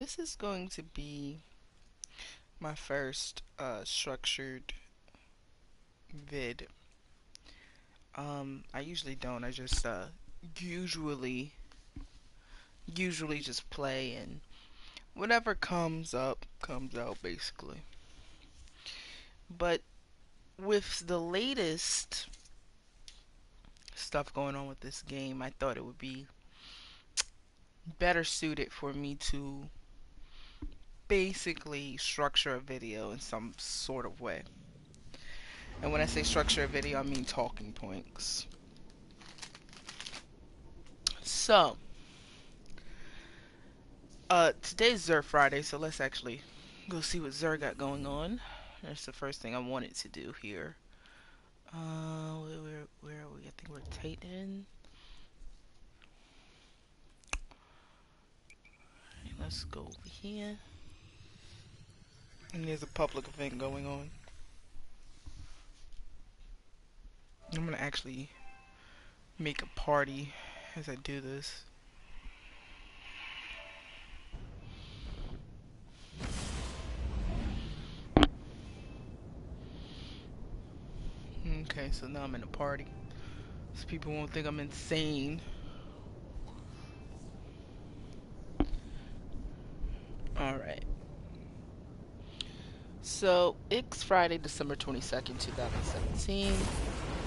this is going to be my first structured vid. I usually don't. I just usually usually just play, and whatever comes up comes out basically. But with the latest stuff going on with this game, I thought it would be better suited for me to basically structure a video in some sort of way. And when I say structure a video, I mean talking points. So, today's Zer Friday, so let's actually go see what Zer got going on. That's the first thing I wanted to do here. Where are we? I think we're Titan. Let's go over here. And there's a public event going on. I'm gonna actually make a party as I do this. Okay, so now I'm in a party. So people won't think I'm insane. Alright. So, it's Friday, December 22nd, 2017.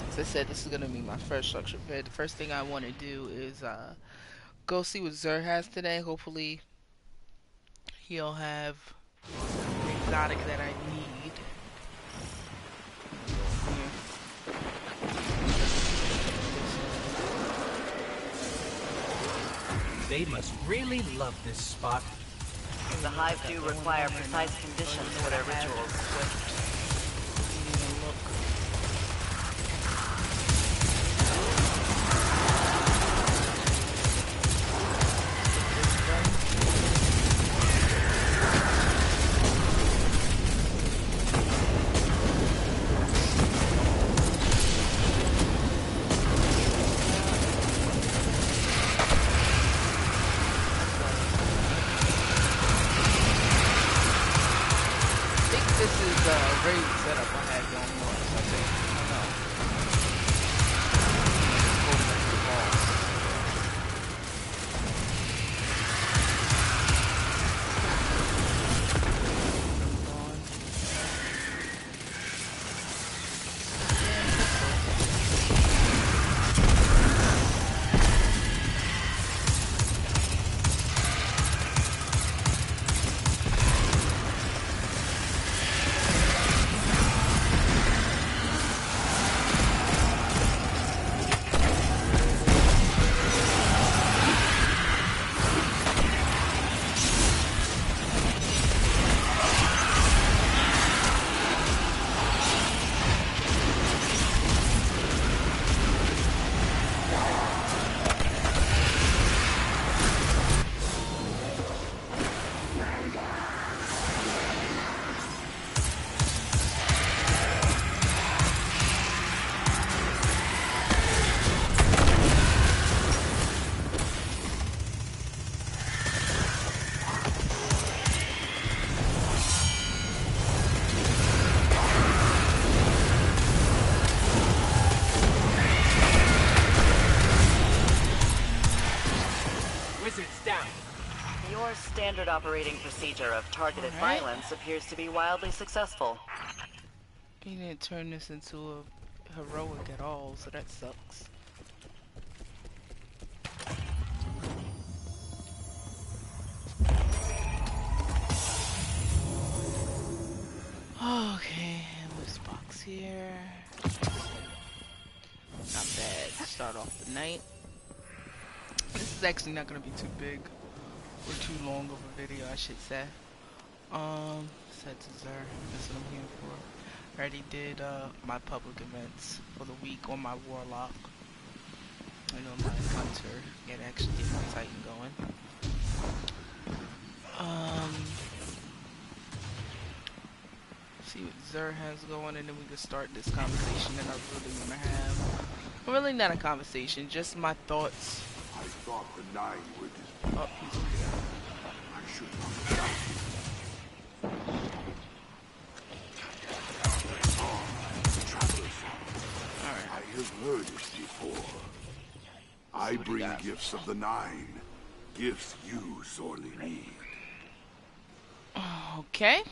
As I said, this is going to be my first structured vid. The first thing I want to do is go see what Zer has today. Hopefully, he'll have the exotic that I need. They must really love this spot. The hive do require precise conditions for their rituals. Your standard operating procedure of targeted violence appears to be wildly successful. He didn't turn this into a heroic at all, so that sucks. Okay, this box here. Not bad. Start off the night. This is actually not gonna be too big or too long of a video, I should say. Set to Zer. That's what I'm here for. I already did my public events for the week on my warlock. I know my hunter. Gotta actually get my Titan going. See what Zer has going, and then we can start this conversation that I really want to have. Well, really not a conversation, just my thoughts. I thought the nine were just... Oh, he's over there. I should not. crap. gifts of the Nine. Gifts you sorely need. Okay.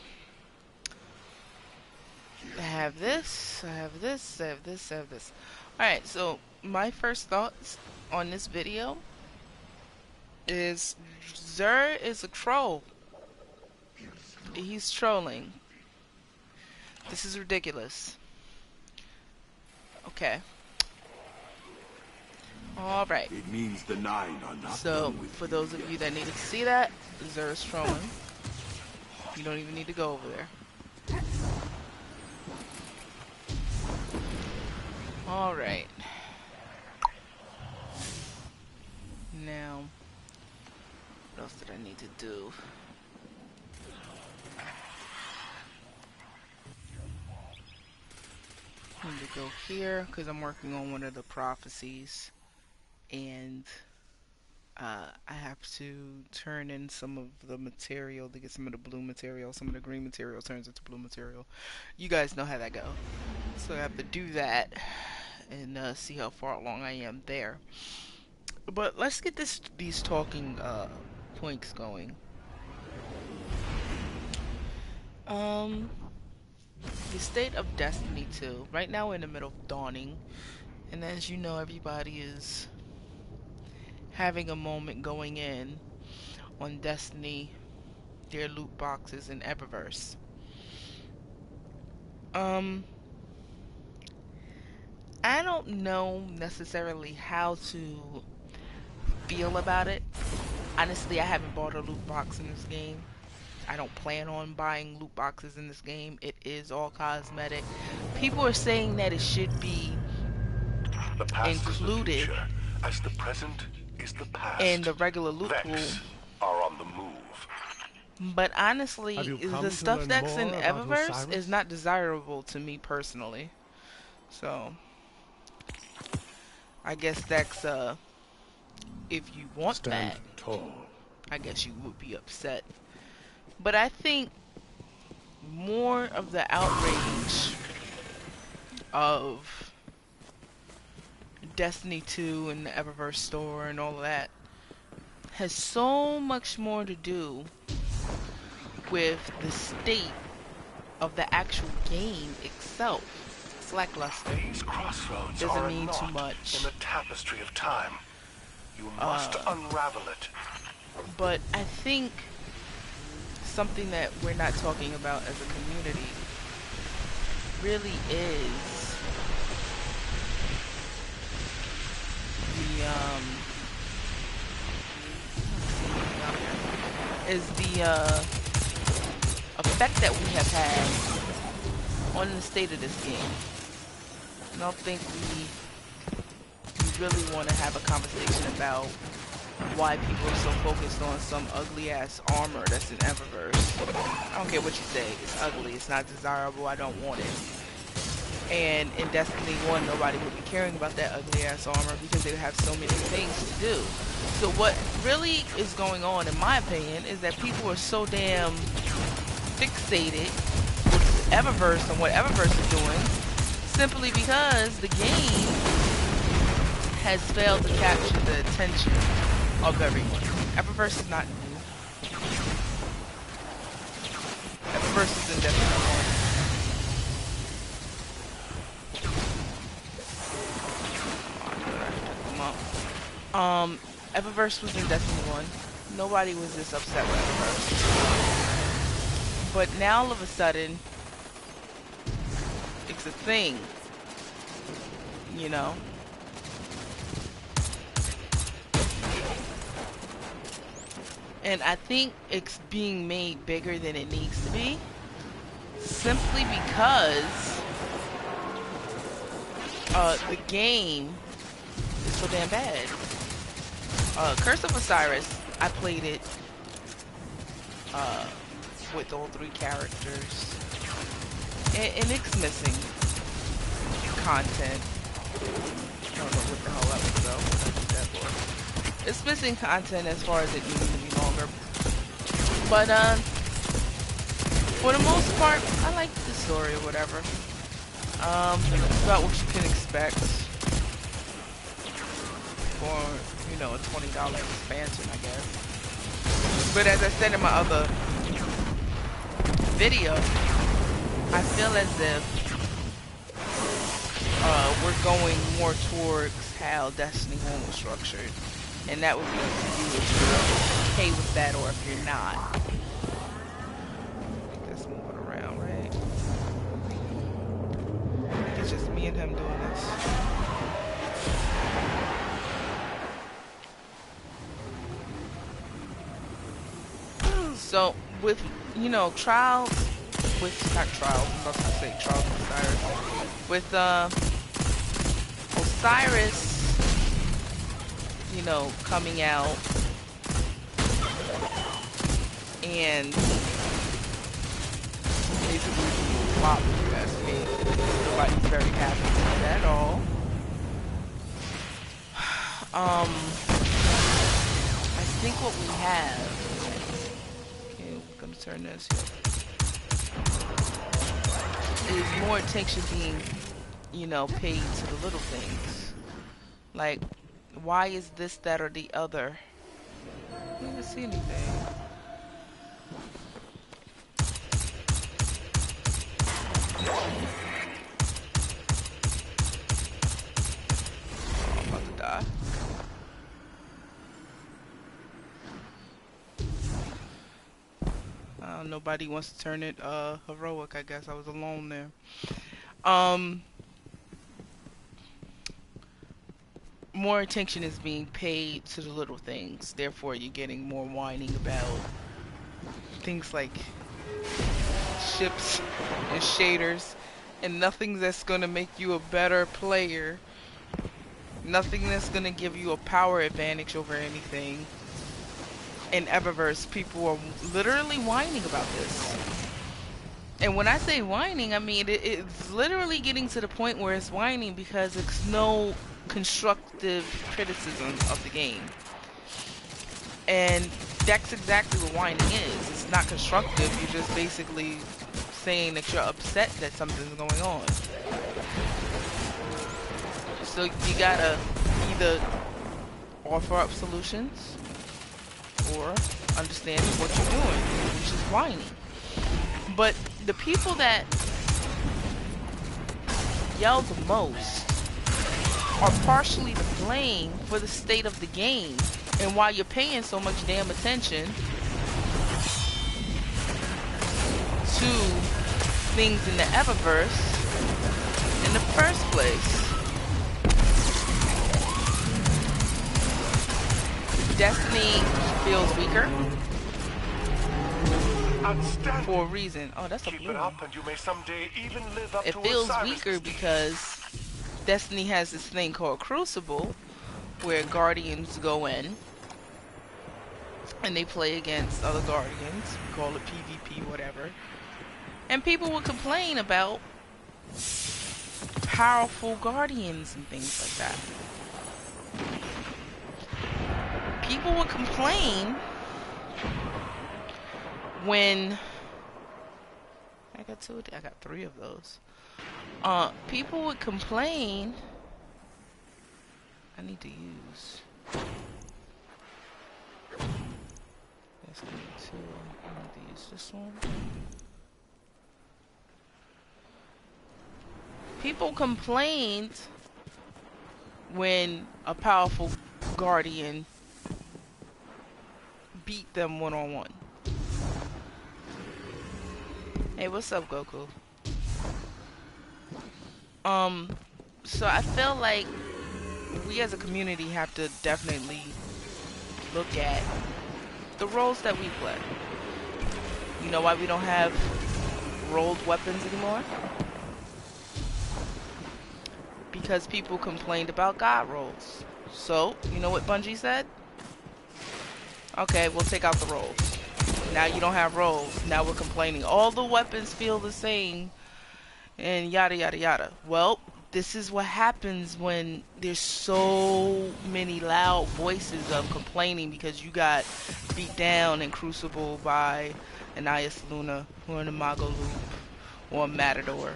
I have this, I have this, I have this, I have this. Alright, so my first thoughts on this video is Xur is a troll. He's trolling. This is ridiculous. Okay. Alright. It means the Nine are not So, done with for you those of yet. you that needed to see that, Xur is trolling. You don't even need to go over there. Alright. Now, what else did I need to do? I need to go here because I'm working on one of the prophecies, and I have to turn in some of the material to get some of the blue material. Some of the green material turns into blue material. You guys know how that goes. So I have to do that and see how far along I am there. But let's get these talking points going. The state of Destiny 2. Right now we're in the middle of dawning, and as you know, everybody is having a moment going in on Destiny, their loot boxes in Eververse. I don't know necessarily how to feel about it. Honestly, I haven't bought a loot box in this game. I don't plan on buying loot boxes in this game. It is all cosmetic. People are saying that it should be The past included is the future, as the present is the past. in the regular loot pool. Vex are on the move. But honestly, Have you come the to stuff learn that's in more about Eververse Osiris? is not desirable to me personally. So, I guess that's, if you want Stand that, tall. I guess you would be upset. But I think more of the outrage of Destiny 2 and the Eververse store and all of that has so much more to do with the state of the actual game itself. It's lackluster. These crossroads Doesn't are a mean too knot much. in the tapestry of time. You must unravel it. But I think something that we're not talking about as a community really is the effect that we have had on the state of this game. I don't think we really want to have a conversation about why people are so focused on some ugly ass armor that's in Eververse. I don't care what you say, it's ugly, it's not desirable, I don't want it. And in Destiny 1, nobody would be caring about that ugly ass armor because they would have so many things to do. So what really is going on, in my opinion, is that people are so damn fixated with Eververse and what Eververse is doing, simply because the game has failed to capture the attention of everyone. Eververse is not new. Eververse is in Destiny 1. Eververse was in Destiny 1. Nobody was this upset with Eververse. But now all of a sudden, it's a thing. You know? And I think it's being made bigger than it needs to be, simply because the game is so damn bad. Curse of Osiris, I played it with all 3 characters, and it's missing content. I don't know what the hell that was though. It's missing content as far as it needs to be longer. But for the most part, I like the story or whatever. It's about what you can expect for, you know, a $20 expansion, I guess. But as I said in my other video, I feel as if we're going more towards how Destiny 1 was structured. And that would be up to you if you're okay with that or if you're not. Just move it around, right? It's just me and him doing this. So, with, you know, Trials, with, not Trials, I'm about to say Trials of Osiris. With, Osiris, you know, coming out, and basically flop Destiny. Nobody's very happy with that at all. I think what we have, okay, we're gonna turn this here, is more attention being, you know, paid to the little things. Like, why is this, that, or the other? I don't even see anything. Oh, I'm about to die. Nobody wants to turn it heroic, I guess. I was alone there. More attention is being paid to the little things. Therefore, you're getting more whining about things like ships and shaders, and nothing that's going to make you a better player. Nothing that's going to give you a power advantage over anything. In Eververse, people are literally whining about this. And when I say whining, I mean it's literally getting to the point where it's whining because it's no constructive criticism of the game. And that's exactly what whining is. It's not constructive. You're just basically saying that you're upset that something's going on. So you gotta either offer up solutions or understand what you're doing, which is whining. But the people that yell the most are partially to blame for the state of the game and why you're paying so much damn attention to things in the Eververse in the first place. Destiny feels weaker for a reason. Oh, that's a blue one. And you may someday even live up it to feels Osiris' weaker deeds. because Destiny has this thing called Crucible, where Guardians go in and they play against other Guardians. We call it PvP, whatever. And people will complain about powerful Guardians and things like that. People would complain when I got three of those. People would complain. I need to use. That's gonna be two. I need to use this one. People complained when a powerful Guardian beat them one-on-one. Hey, what's up, Goku? So I feel like we as a community have to definitely look at the roles that we play. You know why we don't have rolled weapons anymore? Because people complained about God rolls. So, you know what Bungie said? Okay, we'll take out the rolls. Now you don't have rolls. Now we're complaining. All the weapons feel the same. And yada yada yada. Well, this is what happens when there's so many loud voices of complaining because you got beat down in Crucible by an Ayas Luna or an Imago Loop or a Matador.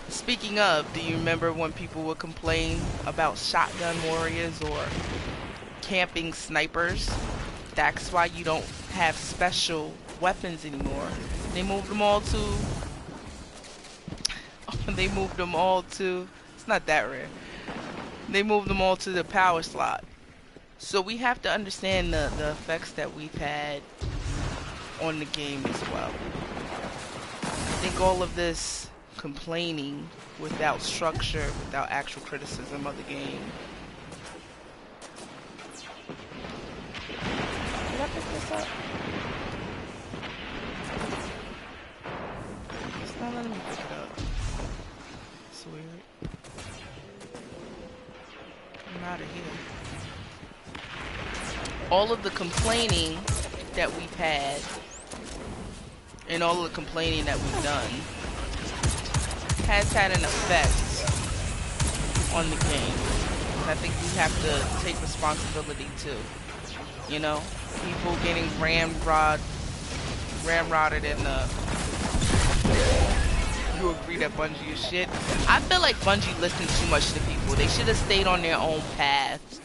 Speaking of, do you remember when people would complain about shotgun warriors or camping snipers. That's why you don't have special weapons anymore. They moved them all to they moved them all to it's not that rare. They moved them all to the power slot. So we have to understand the effects that we've had on the game as well. I think all of this complaining without structure, without actual criticism of the game. Did I pick this up? It's not letting me pick it up. It's weird. I'm out of here. All of the complaining that we've had and all of the complaining that we've done has had an effect on the game. And I think we have to take responsibility too. You know, people getting ramrodded in the you agree that Bungie is shit. I feel like Bungie listened too much to people. They should have stayed on their own path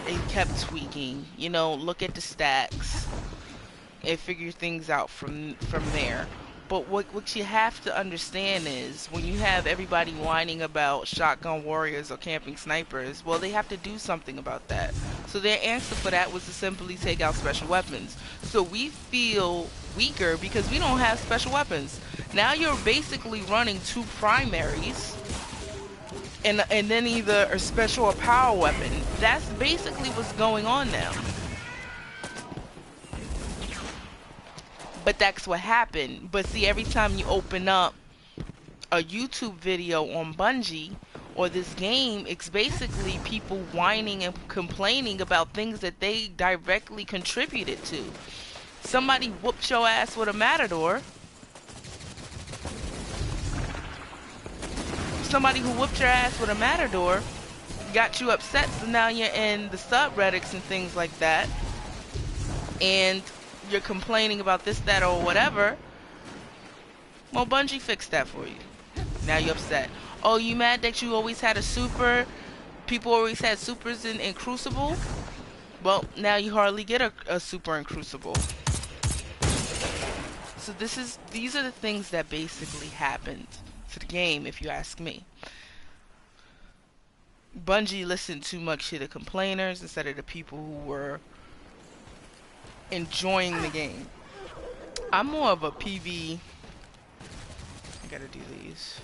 and kept tweaking. You know, look at the stacks and figure things out from there. But what you have to understand is when you have everybody whining about shotgun warriors or camping snipers, well, they have to do something about that. So their answer for that was to simply take out special weapons. So we feel weaker because we don't have special weapons. Now you're basically running two primaries and then either a special or power weapon. That's basically what's going on now. But that's what happened. But see, every time you open up a YouTube video on Bungie or this game, it's basically people whining and complaining about things that they directly contributed to. Somebody whooped your ass with a matador. Somebody who whooped your ass with a matador got you upset, so now you're in the subreddits and things like that. And you're complaining about this, that, or whatever. Well, Bungie fixed that for you. Now you're upset. Oh, you mad that you always had a super? People always had supers in Crucible? Well, now you hardly get a super in Crucible. So these are the things that basically happened to the game, if you ask me. Bungie listened too much to the complainers instead of the people who were enjoying the game. I'm more of a PV. I gotta do these.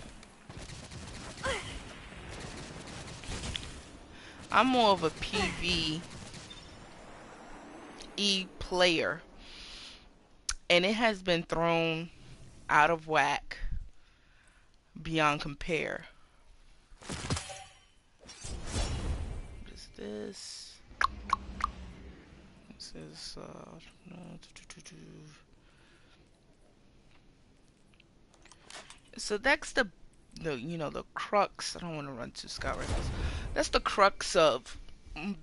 I'm more of a PvE player, and it has been thrown out of whack beyond compare. What is this? Is so that's the you know, the crux. I don't want to run to Scott right now. That's the crux of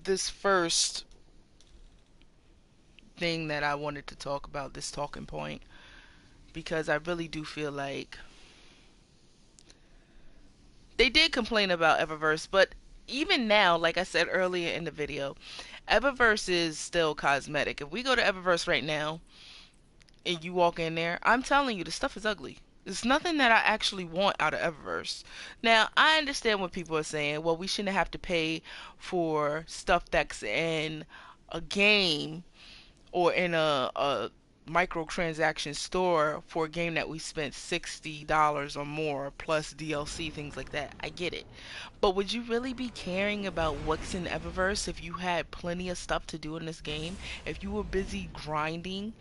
this first thing that I wanted to talk about, this talking point, because I really do feel like they did complain about Eververse, but even now, like I said earlier in the video, Eververse is still cosmetic. If we go to Eververse right now and you walk in there, I'm telling you, the stuff is ugly. It's nothing that I actually want out of Eververse. Now, I understand what people are saying. Well, we shouldn't have to pay for stuff that's in a game or in a microtransaction store for a game that we spent $60 or more plus DLC, things like that. I get it. But would you really be caring about what's in Eververse if you had plenty of stuff to do in this game? If you were busy grinding,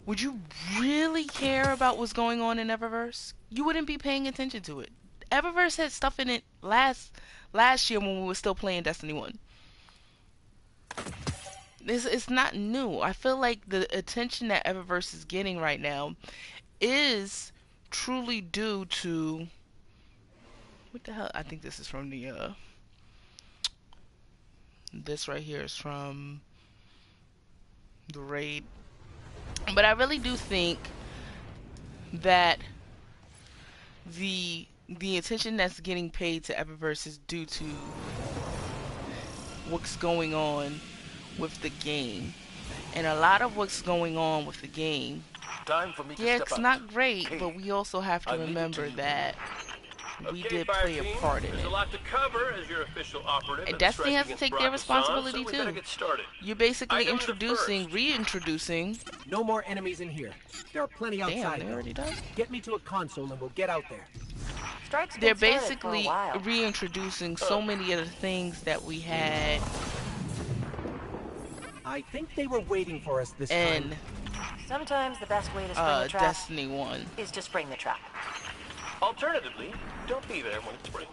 would you really care about what's going on in Eververse? You wouldn't be paying attention to it. Eververse had stuff in it last year when we were still playing Destiny 1. It's not new. I feel like the attention that Eververse is getting right now is truly due to... What the hell? I think this is from the... This right here is from the raid. But I really do think that the attention that's getting paid to Eververse is due to what's going on with the game. And a lot of what's going on with the game, Time for me to yeah, step it's out. not great, Okay. but we also have to I leave it to remember you. that we Okay, did fire play a team. part in There's it. a lot to cover as your official operative And in the Destiny strike has to against take their Barack Hassan, responsibility so we better too. get started. You're basically Item number introducing, first. reintroducing. No more enemies in here. There are plenty Damn, outside. they though. already done. Get me to a console and we'll get out there. Strike's They're been started for a basically while. reintroducing so many of the things that we had I think they were waiting for us this in time. Sometimes the best way to spring a trap Destiny 1. is to spring the trap. Alternatively, don't be there when it springs.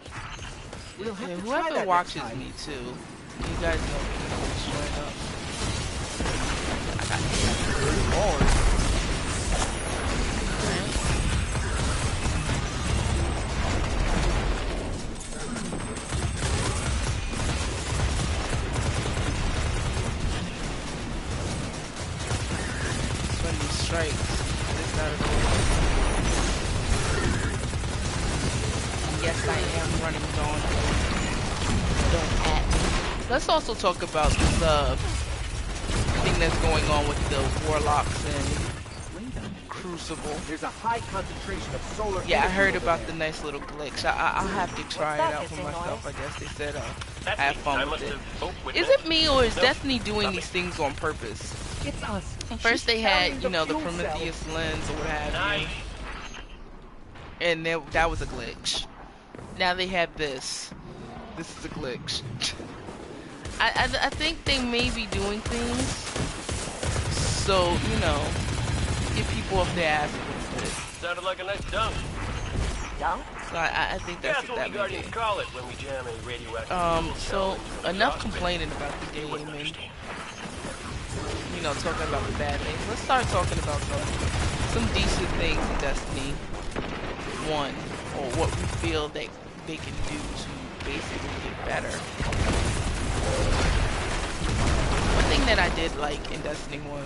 We'll have And to try whoever that watches next time. me too, you guys know me straight up. I got bored. Strikes. This out of the way. Yes, I am running Dawn. Don't at me. Let's also talk about this thing that's going on with the Warlocks and Crucible. There's a high concentration of solar Yeah, I energy heard over about there. the nice little glitch. I'll have to try it out for myself. I guess they said That's have me. I fun must with it. have. Oh, wait a Is minute. it me or is Nope. Destiny doing Nothing. these things on purpose? It's us. First they She's had, carrying you know, the fuel cell. Prometheus lens or what have Nice. you. And that was a glitch. Now they have this. This is a glitch. I think they may be doing things so, you know, get people off their ass a little bit. Sounded like a nice dunk. Dunk? So I think Yeah, that's that's what what we that may Guardians be. call it when we jam a radioactive fuel cell So into the enough exhaust complaining fan. about the You game wouldn't and, understand. you know, talking about the bad things. Let's start talking about some decent things in Destiny 1, or what we feel that they can do to basically get better. One thing that I did like in Destiny 1,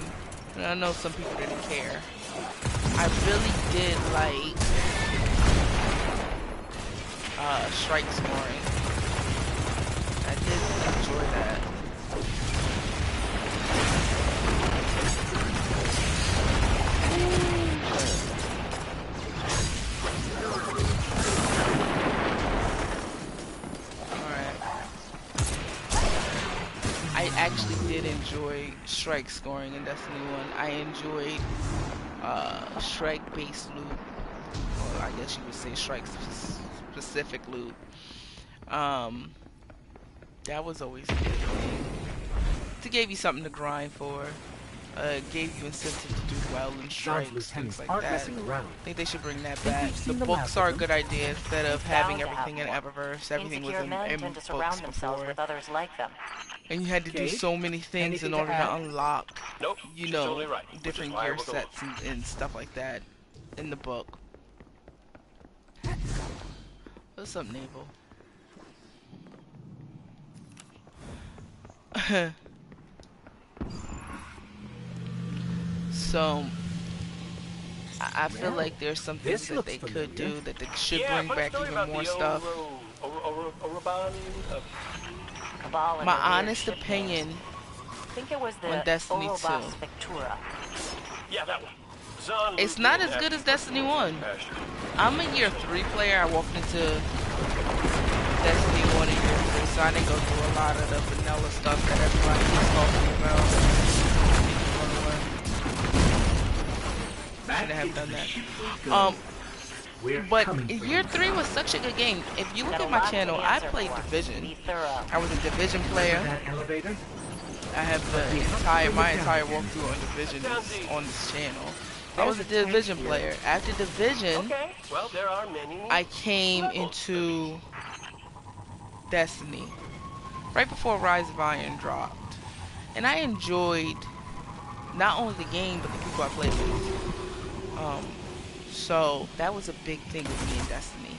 and I know some people didn't care, I really did like strike scoring. I did enjoy that. I actually did enjoy strike scoring in Destiny 1. I enjoyed strike based loot, or I guess you would say strike specific loot. That was always a good thing. It gave you something to grind for. Gave you incentive to do well in strikes, things like aren't that. messing around. I think they should bring that Think back. we've The seen the books last are a of good idea instead of Bound having to have everything in more. Eververse. Everything was Insecure in men tend to books surround themselves before. with others like them. And you had to do Cade, so many things anything in to order to add? unlock, Nope, you she's know, totally right, which is different why gear we'll go sets and stuff like that in the book. What's up, Naval? So, I feel Well, like there's some this things that looks they could familiar. do that they should Yeah, bring funny back story even about more the stuff. Oroban, Cabal and My their weird honest ship names. opinion I think it was the on Destiny Orobas 2. Victura. yeah, that one. Zahn It's moved not in as after good as the Destiny 1. pasture. I'm a year 3 player. I walked into Destiny 1 in year 3, so I didn't go through a lot of the vanilla stuff that everybody keeps talking about. Shouldn't have done that. But year 3 was such a good game. If you look Got a at my lot to channel, I answer played for. Division. Be thorough. I was a Division player. That elevator? I have my entire walkthrough on Division is on this channel. I was a There's a tank Division here. player. After Division, Okay, well, there are many. I came into Destiny right before Rise of Iron dropped, and I enjoyed not only the game but the people I played with. So that was a big thing with me in Destiny,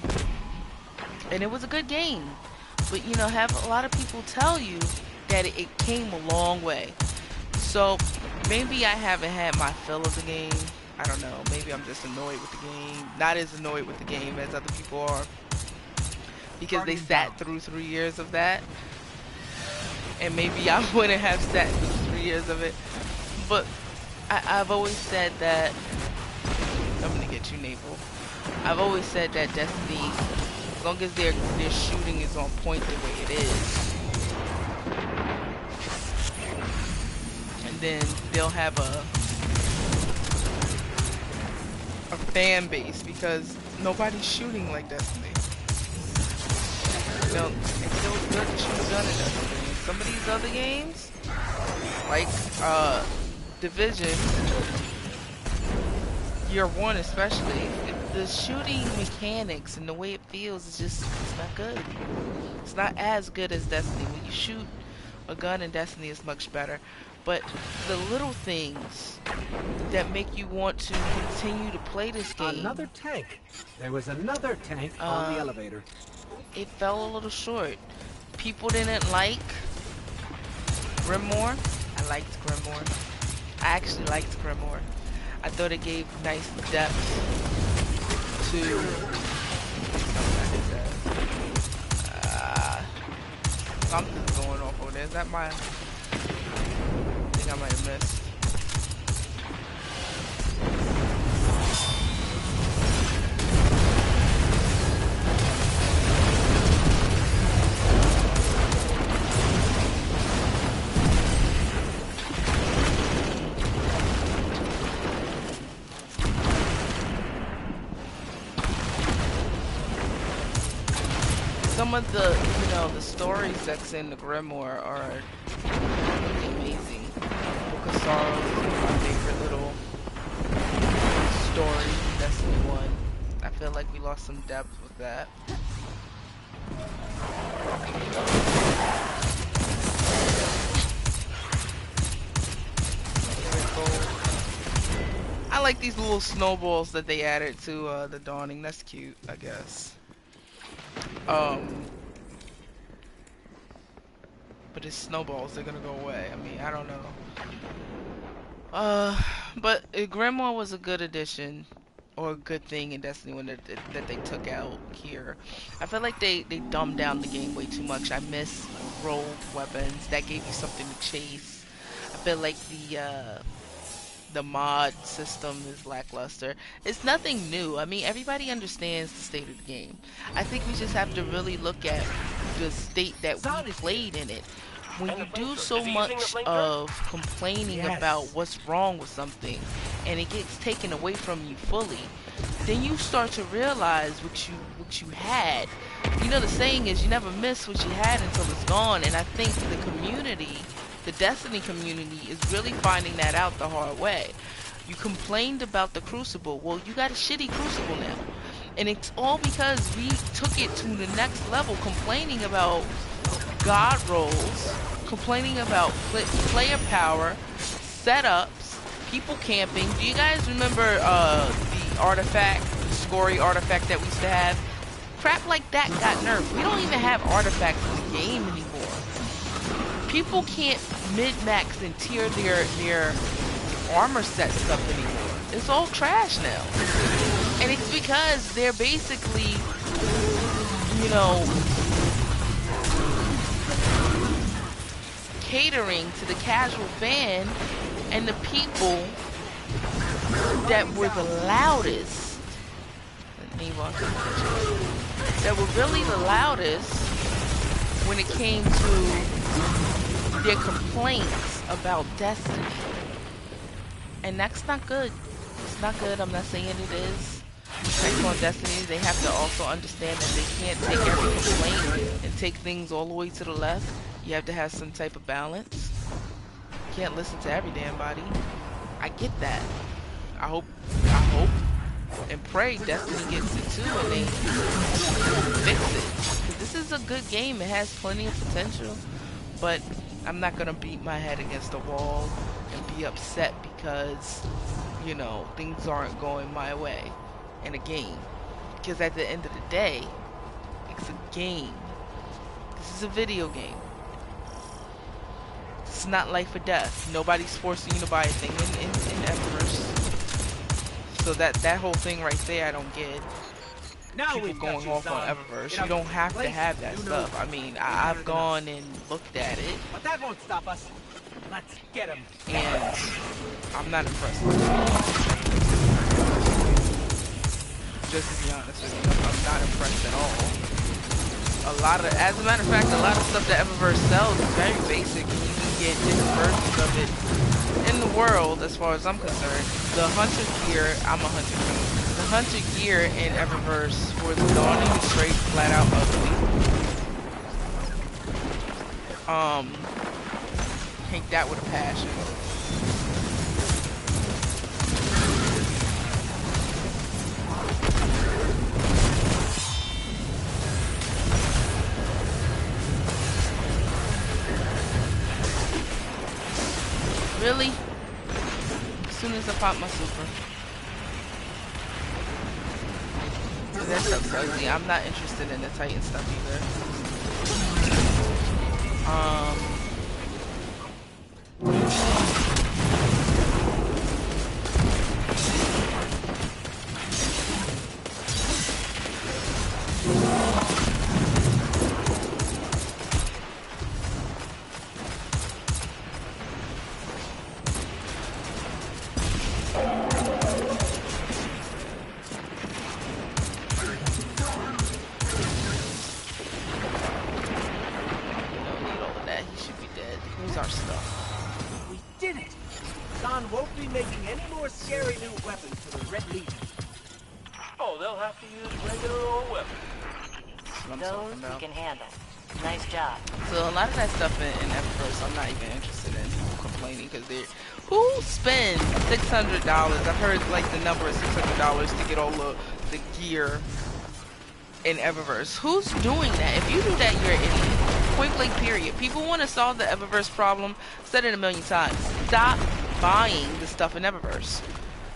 and it was a good game. But you know, have a lot of people tell you that it came a long way. So maybe I haven't had my fill of the game. I don't know. Maybe I'm just annoyed with the game. Not as annoyed with the game as other people are, because they sat through 3 years of that. and maybe I wouldn't have sat through 3 years of it. But I've always said that I'm gonna get you, Naval. I've always said that Destiny, as long as their shooting is on point the way it is, and then they'll have a fan base because nobody's shooting like Destiny. You know, it feels good to shoot a gun in Destiny. Some of these other games, like Division, Year 1 especially, the shooting mechanics and the way it feels is just, it's not good. It's not as good as Destiny. When you shoot a gun in Destiny, it's much better. But the little things that make you want to continue to play this game. Another tank. There was another tank on the elevator. It fell a little short. People didn't like Grimoire. I liked Grimoire. I actually liked Grimoire. I thought it gave nice depth to something's going off over there. Is that my... I think I might have missed. Some of the, you know, the stories that's in the Grimoire are really amazing. Book of Sorrows is my favorite little story. Destiny 1. I feel like we lost some depth with that. I like these little snowballs that they added to the Dawning. That's cute, I guess. But it's snowballs, they're gonna go away. I mean, I don't know. But Grimoire was a good addition, or a good thing in Destiny 1 that they took out here. I feel like they dumbed down the game way too much. I miss rogue weapons. That gave you something to chase. I feel like the mod system is lackluster. It's nothing new. I mean, everybody understands the state of the game. I think we just have to really look at the state that we played in it. When you do so much of complaining about what's wrong with something and it gets taken away from you fully, then you start to realize what you had. You know, the saying is you never miss what you had until it's gone, and I think the community, the Destiny community, is really finding that out the hard way. You complained about the Crucible. Well, you got a shitty Crucible now. And it's all because we took it to the next level, complaining about god rolls, complaining about player power, setups, people camping. Do you guys remember the artifact, the Scory artifact that we used to have? Crap like that got nerfed. We don't even have artifacts in the game anymore. People can't mid-max and tier their armor set stuff anymore. It's all trash now. And it's because they're basically, you know, catering to the casual fan and the people that were the loudest, that were really the loudest when it came to their complaints about Destiny. And that's not good. It's not good. I'm not saying it is. Like on Destiny, they have to also understand that they can't take every complaint and take things all the way to the left. You have to have some type of balance. You can't listen to every damn body. I get that. I hope and pray Destiny gets it too and they fix it. 'Cause this is a good game. It has plenty of potential. But I'm not gonna beat my head against the wall and be upset because, you know, things aren't going my way in a game. Because at the end of the day, it's a game. This is a video game. It's not life or death. Nobody's forcing you to buy a thing in Emperor's. So that whole thing right there, I don't get. Now people we've got going you, off on son. Eververse. In You a don't have to place have that you know stuff. I mean, better I've than us. gone and looked at it, But that won't stop us. Let's get him. and I'm not impressed. Just to be honest with you, I'm not impressed at all. As a matter of fact, a lot of stuff that Eververse sells is very basic, and you can get different versions of it in the world, as far as I'm concerned. The hunter gear, I'm a hunter. The hunter gear in Eververse for the Dawning is straight, flat out ugly. Hate that with a passion. Really? As soon as I pop my super. That's so ugly. I'm not interested in the Titan stuff either. Scary new weapons for the Red Legion. Oh, they'll have to use regular old weapons. Those we can handle. Nice job. So a lot of that stuff in Eververse, I'm not even interested in. People complaining because they're... Who spends $600? I've heard like the number is $600 to get all the gear in Eververse. Who's doing that? If you do that, you're an idiot. Point blank period. People want to solve the Eververse problem. Said it a million times. Stop buying the stuff in Eververse.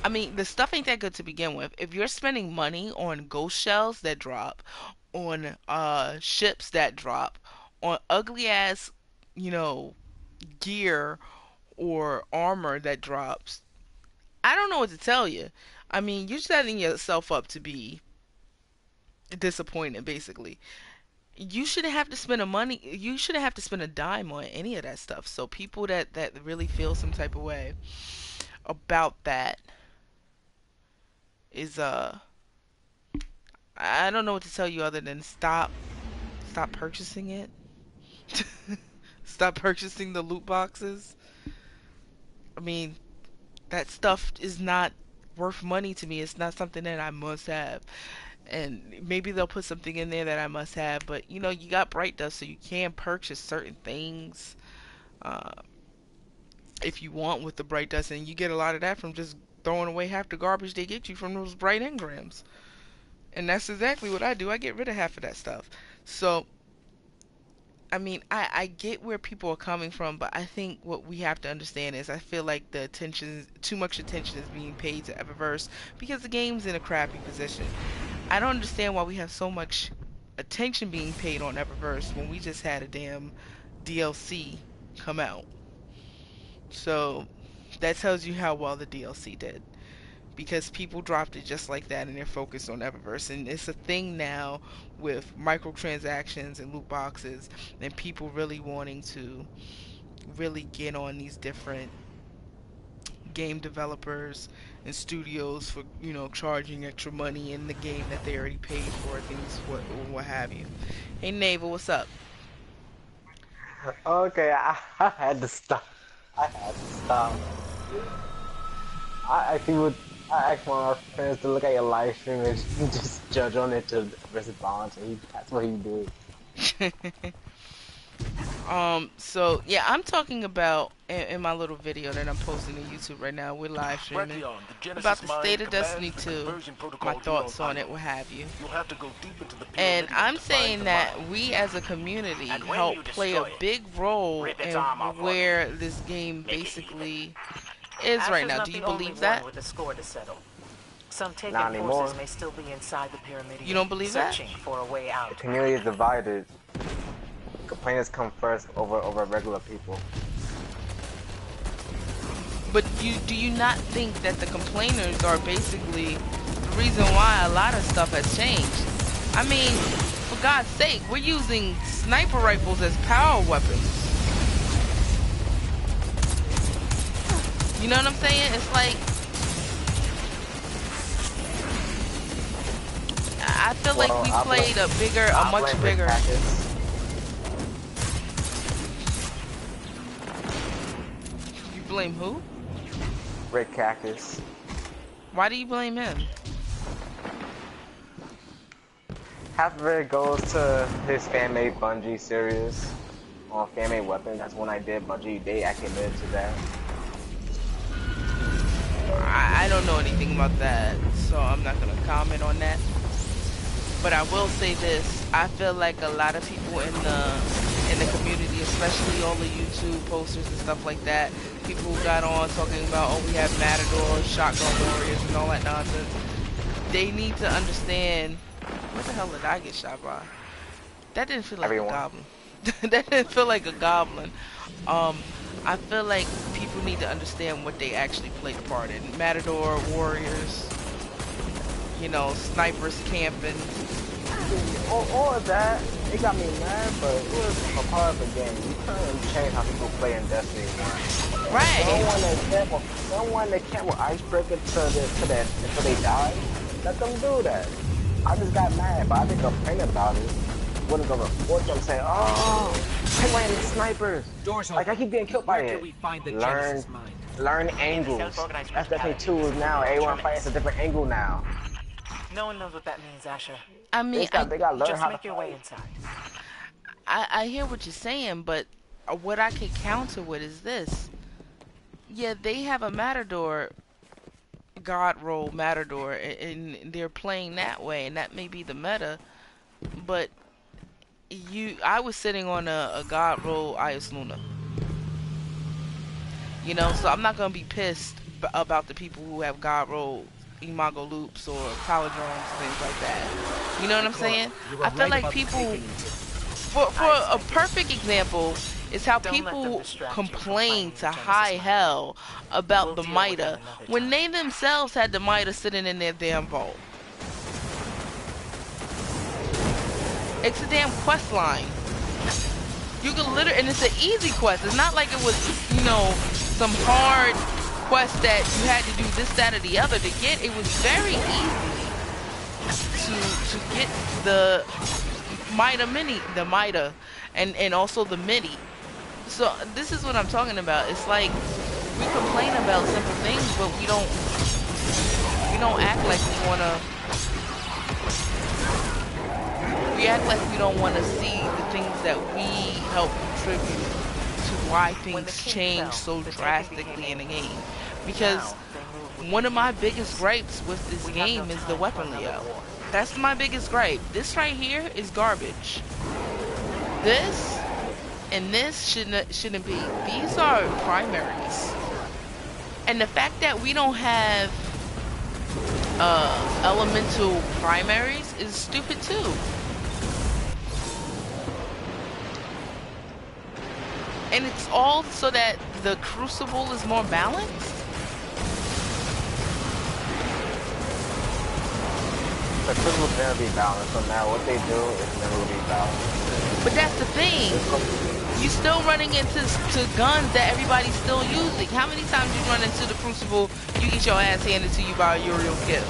I mean, the stuff ain't that good to begin with. If you're spending money on ghost shells that drop, on ships that drop, on ugly ass, you know, gear or armor that drops, I don't know what to tell you. I mean, you're setting yourself up to be disappointed, basically. You shouldn't have to spend you shouldn't have to spend a dime on any of that stuff. So people that really feel some type of way about that is I don't know what to tell you other than stop purchasing it. Stop purchasing the loot boxes. I mean, that stuff is not worth money to me. It's not something that I must have. And maybe they'll put something in there that I must have, but you know, you got Bright Dust, so you can purchase certain things if you want with the Bright Dust, and you get a lot of that from just throwing away half the garbage they get you from those bright engrams. And that's exactly what I do. I get rid of half of that stuff. So I mean, I get where people are coming from, but I think what we have to understand is I feel like too much attention is being paid to Eververse because the game's in a crappy position. I don't understand why we have so much attention being paid on Eververse when we just had a damn DLC come out. So that tells you how well the DLC did. Because people dropped it just like that and they're focused on Eververse. And it's a thing now with microtransactions and loot boxes and people really wanting to really get on these different game developers and studios for, you know, charging extra money in the game that they already paid for, things what have you. Hey Naval, what's up? Okay, I had to stop. I actually would. I asked one of our friends to look at your live stream and just judge on it to respond. And that's what he did. So yeah, I'm talking about in my little video that I'm posting to YouTube right now. We're live streaming about the state of Destiny 2, my thoughts on it, what have you. And I'm saying that we as a community help play a big role in where this game basically is right now. Do you believe that? With a score to settle. Some taken Not anymore. forces may still be inside the pyramid. You don't believe that? Searching for a way out. The community is divided. Complainers come first over regular people. But do you not think that the complainers are basically the reason why a lot of stuff has changed? I mean, for God's sake, we're using sniper rifles as power weapons. You know what I'm saying? It's like, I feel like we played a much bigger. You blame who? Red Cactus. Why do you blame him? Half of it goes to his fan-made Bungie series on fan-made weapons. That's when I did Bungie. They actually admitted to that. I don't know anything about that, so I'm not gonna comment on that. But I will say this: I feel like a lot of people in the community, especially all the YouTube posters and stuff like that, people who got on talking about, oh, we have Matador, Shotgun Warriors, and all that nonsense. They need to understand. What the hell did I get shot by? That didn't feel like a goblin. That didn't feel like a goblin. I feel like people need to understand what they actually played a part in. Matador, Warriors, you know, snipers camping. All of that, it got me mad, but it was a part of the game. You couldn't change how people play in Destiny 1. Right. No one that camp with icebreaker until they die. Let them do that. I just got mad, but I didn't complain about it. Wouldn't go report them saying, oh, I'm wearing snipers. Like I keep getting killed by it. Learn angles. That's definitely 2 now. A1 fight is a different angle now. No one knows what that means, Asher. I mean, they got to learn just how make to your fight. way inside. I hear what you're saying, but what I could counter with is this. Yeah, they have a Matador, God roll Matador, and they're playing that way, and that may be the meta, but I was sitting on a God roll Ice Luna. You know, so I'm not going to be pissed about the people who have God roll Imago loops or palindromes, things like that. You know what I'm saying? I feel like people, for a perfect example, is how people complain to high hell about the Mida when they themselves had the Mida sitting in their damn vault. It's a damn quest line. You can literally, and it's an easy quest. It's not like it was, you know, some hard quest that you had to do this, that, or the other to get. It was very easy to get the Mida, and also the MIDI. So this is what I'm talking about. It's like we complain about simple things, but we don't act like we wanna. We act like we don't want to see the things that we help contribute to why things change so drastically in the game. Because one of my biggest gripes with this game is the weapon layout. That's my biggest gripe. This right here is garbage. This and this shouldn't be. These are primaries. And the fact that we don't have elemental primaries is stupid too. And it's all so that the Crucible is more balanced? The Crucible's never be balanced, so now what they do is never be balanced. But that's the thing. You're still running into guns that everybody's still using. How many times you run into the Crucible, you get your ass handed to you by a Uriel gift?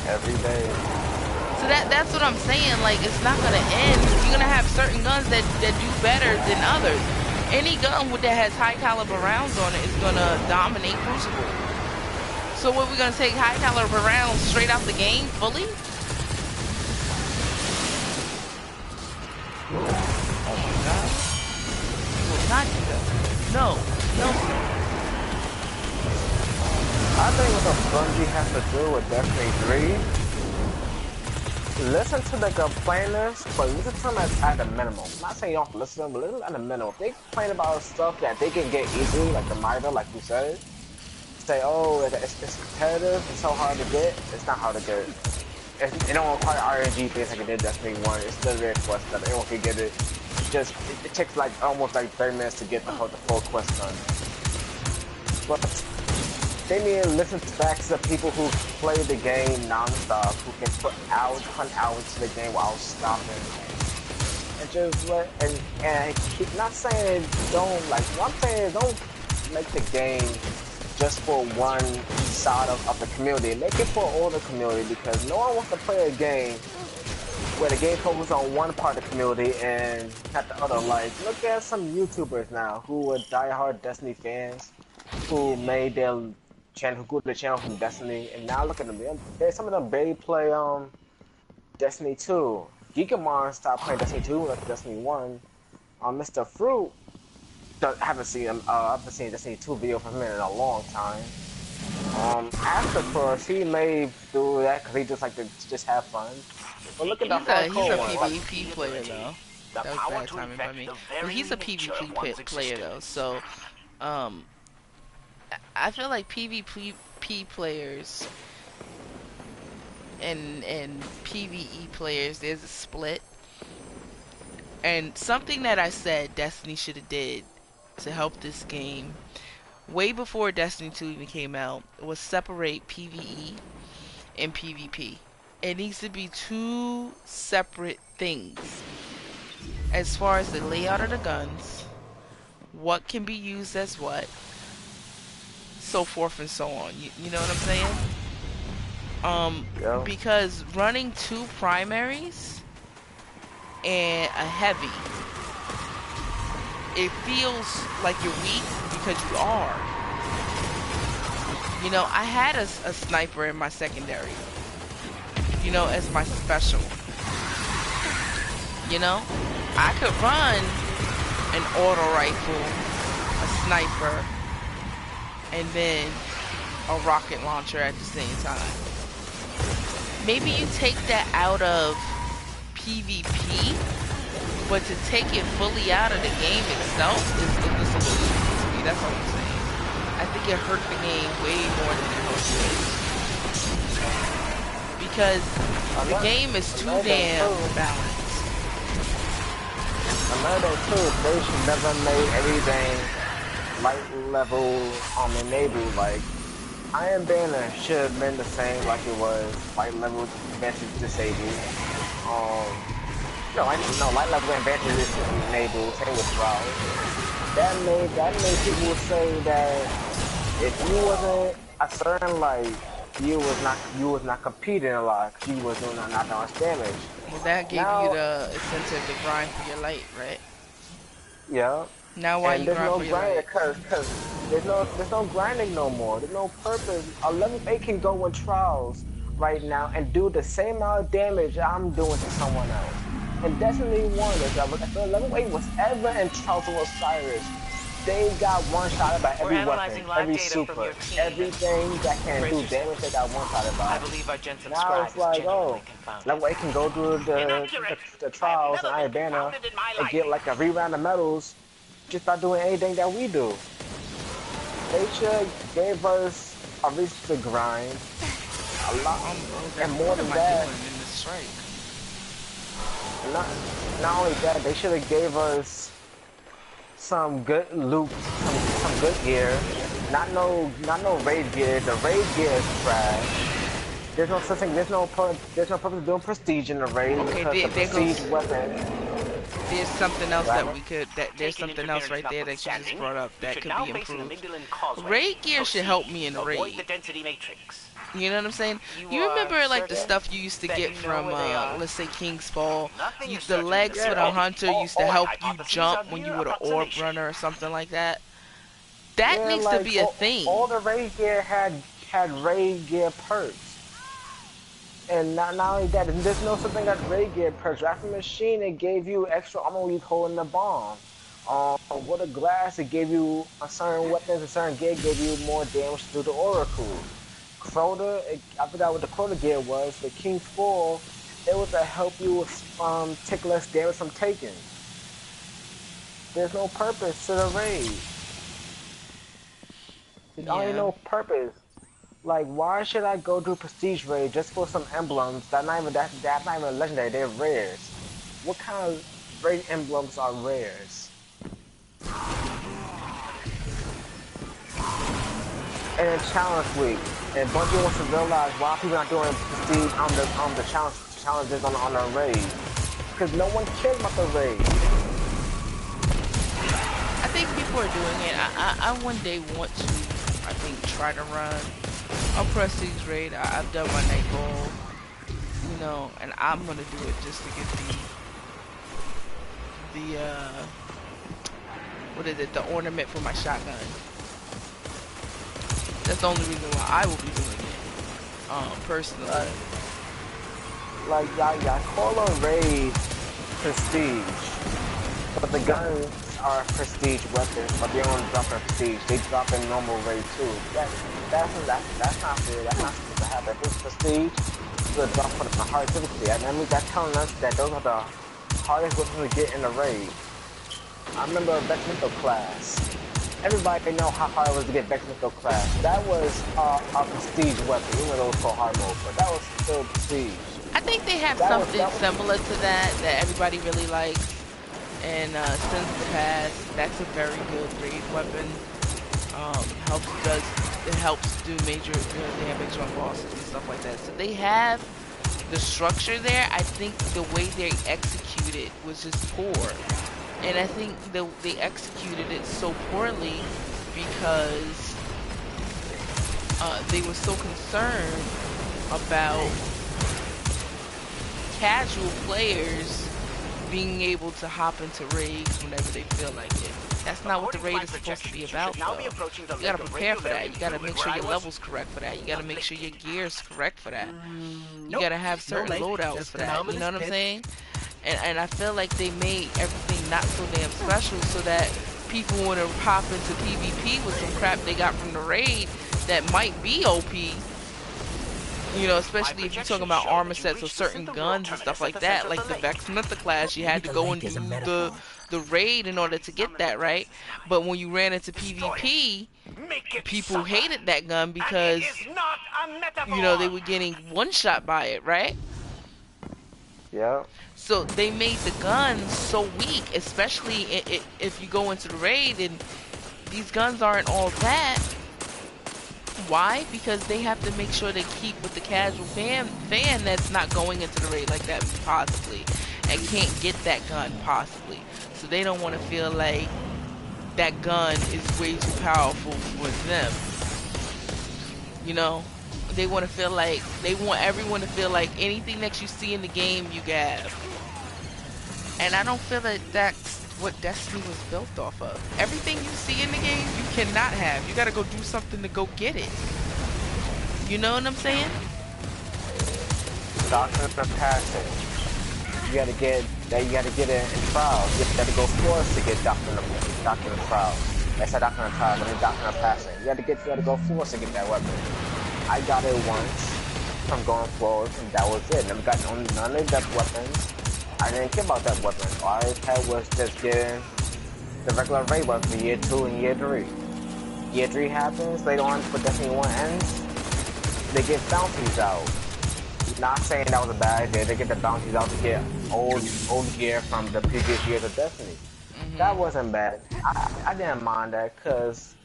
Every day. So that's what I'm saying. Like, it's not gonna end. You're gonna have certain guns that do better than others. Any gun that has high caliber rounds on it is gonna dominate Crucible. So what, we're gonna take high caliber rounds straight out the game fully? Oh my god. You will not do that. No. I think what the Bungie has to do with Destiny 3, listen to the complainers, but listen to them at the minimum. I'm not saying you don't have to listen to them, but listen at the minimum. If they complain about stuff that they can get easily, like the Mida, like you said, say, oh, it's competitive, it's so hard to get. It's not hard to get. It don't require RNG things like it did Destiny 1. It's still very quest that anyone can get it. It takes like almost like 30 minutes to get the full quest done. But they need to listen back to the people who play the game non-stop, who can put hours upon hours to the game without stopping. And just let and keep not saying don't like what I'm saying is don't make the game just for one side of the community. Make it for all the community because no one wants to play a game where the game focuses on one part of the community and not the other. Like look at some YouTubers now who were diehard Destiny fans who made their channel who grew their channel from Destiny and now look at them. Some of them barely play Destiny 2. Gigamon stopped playing Destiny 2 like Destiny 1. Mr. Fruit, I haven't seen him. I haven't seen a Destiny 2 video from him in a long time. Aftercourse, he may do that because he just like to just have fun. But look at the hardcore one. He's a PvP player though. That was bad timing by me. But he's a PvP player though, so I feel like PvP players and PvE players, there's a split. And something that I said Destiny should have did to help this game way before Destiny 2 even came out was separate PvE and PvP. It needs to be two separate things as far as the layout of the guns, what can be used as what, so forth and so on. You know what I'm saying? Yeah. Because running two primaries and a heavy, it feels like you're weak because you are. You know, I had a sniper in my secondary, you know, as my special. You know, I could run an auto rifle, a sniper, and then a rocket launcher at the same time. Maybe you take that out of PvP, but to take it fully out of the game itself is a little easy to me. That's all I'm saying. I think it hurt the game way more than it helped it. Because the game is too damn balanced. Another too, they should never made everything light level enabled. Like Iron Banner should have been the same like it was light level advantage disabled. Light level advantage is enabled. Same with Trials. That made people say that if you wasn't a certain light, you was not competing a lot because you was doing not that much damage. Well, that gave you the incentive to grind for your light, right? Yeah. Now why and you there's grind no for your grinding light? because there's no grinding no more. There's no purpose. A level 8 can go in Trials right now and do the same amount of damage I'm doing to someone else. And Destiny 1 is if level 8 was ever in Trials of Osiris, they got one-shotted by every weapon, every super, everything that can do damage they got one-shotted by. I believe our Jensen Now scribe it's like, is genuinely confounded. level 8 can go through the Trials and Iron Banner and get like a re-round of medals just by doing anything that we do. They should give us a reason to grind a lot, and more than that, not only that, they should have gave us some good loot, some good gear. Not no raid gear. The raid gear is trash. There's no such thing. There's no purpose of doing prestige in the raid because the prestige weapon. There's something else that we could. There's something else right there that you just brought up that could be improved. Raid gear should help me in the raid. You know what I'm saying? You remember like the stuff you used to get from, let's say King's Fall? The legs for the hunter used to help you jump when you were the orb runner or something like that. That needs to be a thing. All the raid gear had raid gear perks. And not only that, there's no such thing as raid gear perks. After machine, it gave you extra armor when you holding the bomb. With a glass, it gave you a certain weapons, a certain gear gave you more damage through the oracle. Crota, I forgot what the Crota gear was, but King's Fall, it was to help you take less damage from taking. There's no purpose to the raid. There's only no purpose. Like, why should I go do prestige raid just for some emblems that's not even legendary? They're rares. What kind of raid emblems are rares? and then challenge week. And Bungie wants to realize why people are not doing prestige on the challenges on the raid. Because no one cares about the raid. I think people are doing it. I one day want to, I think, try to run a prestige raid. I've done my night goal, you know, and I'm gonna do it just to get the what is it? The ornament for my shotgun. That's the only reason why I will be doing it, personally. Like y'all call a raid prestige, but the guns are prestige weapons, but they don't drop in prestige. They drop in normal raid too. That's not fair. That's not supposed to happen. If it's prestige, it's gonna drop for the hard difficulty. And that means that's telling us that those are the hardest weapons to get in the raid. I remember Vex Mytho class. Everybody know how hard it was to get Vex Mytho class. That was a prestige weapon, even though it was called hard mode, but that was still prestige. I think they have something similar to that everybody really likes. And since the past, that's a very good raid weapon. It helps do major damage on bosses and stuff like that. So they have the structure there. I think the way they executed was just poor. And I think they executed it so poorly because they were so concerned about casual players being able to hop into raids whenever they feel like it. That's not what the raid is supposed to be about, though. You gotta prepare for that. You gotta make sure your level's correct for that. You gotta make sure your gear's correct for that. You gotta have certain loadouts for that. You know what I'm saying? And I feel like they made everything not so damn special so that people want to hop into PvP with some crap they got from the raid that might be OP. You know, especially if you're talking about armor sets or certain guns and stuff like that, like the Vex Mytho class, you had to go and do the raid in order to get that, right? But when you ran into PvP, people hated that gun because, you know, they were getting one-shot by it, right? Yeah. So they made the guns so weak, especially if you go into the raid and these guns aren't all that. Why? Because they have to make sure they keep with the casual fan that's not going into the raid like that possibly and can't get that gun possibly. So they don't want to feel like that gun is way too powerful for them. You know? They want to feel like, they want everyone to feel like anything that you see in the game you have. And I don't feel that that's what Destiny was built off of. Everything you see in the game, you cannot have. You gotta go do something to go get it. You know what I'm saying? Doctrine of passing. You gotta get it in trials. You gotta go force to get doctrine of trials. That's not doctrine of trials, but it's doctrine of passing. You gotta go force to get that weapon. I got it once from going forward, and that was it. Never got none of that weapons. I didn't care about that weapon. All I had was just getting the regular raid weapon for year 2 and year 3. Year 3 happens, later on when Destiny 1 ends, they get bounties out. Not saying that was a bad idea, they get the bounties out to get old gear from the previous years of Destiny. That wasn't bad. I didn't mind that, because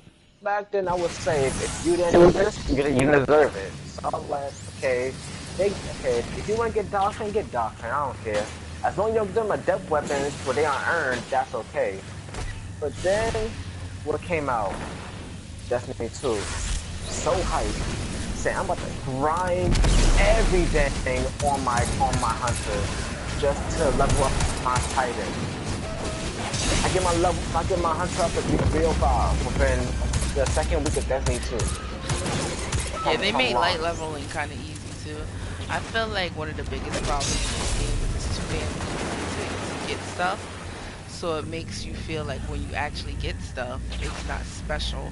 back then I would say, if you didn't do this, you deserve it. So I was like, okay, if you want to get Doctrine, I don't care. As long as you don't give them a depth weapon where they aren't earned, that's okay. But then, what came out? Destiny 2. So hyped. Saying I'm about to grind everything on my hunter just to level up my Titan. I get my hunter up to 305 within the second week of Destiny 2. Yeah, they made light leveling kind of easy too. I feel like one of the biggest problems in this game is it's too damn easy to get stuff. So it makes you feel like when you actually get stuff, it's not special.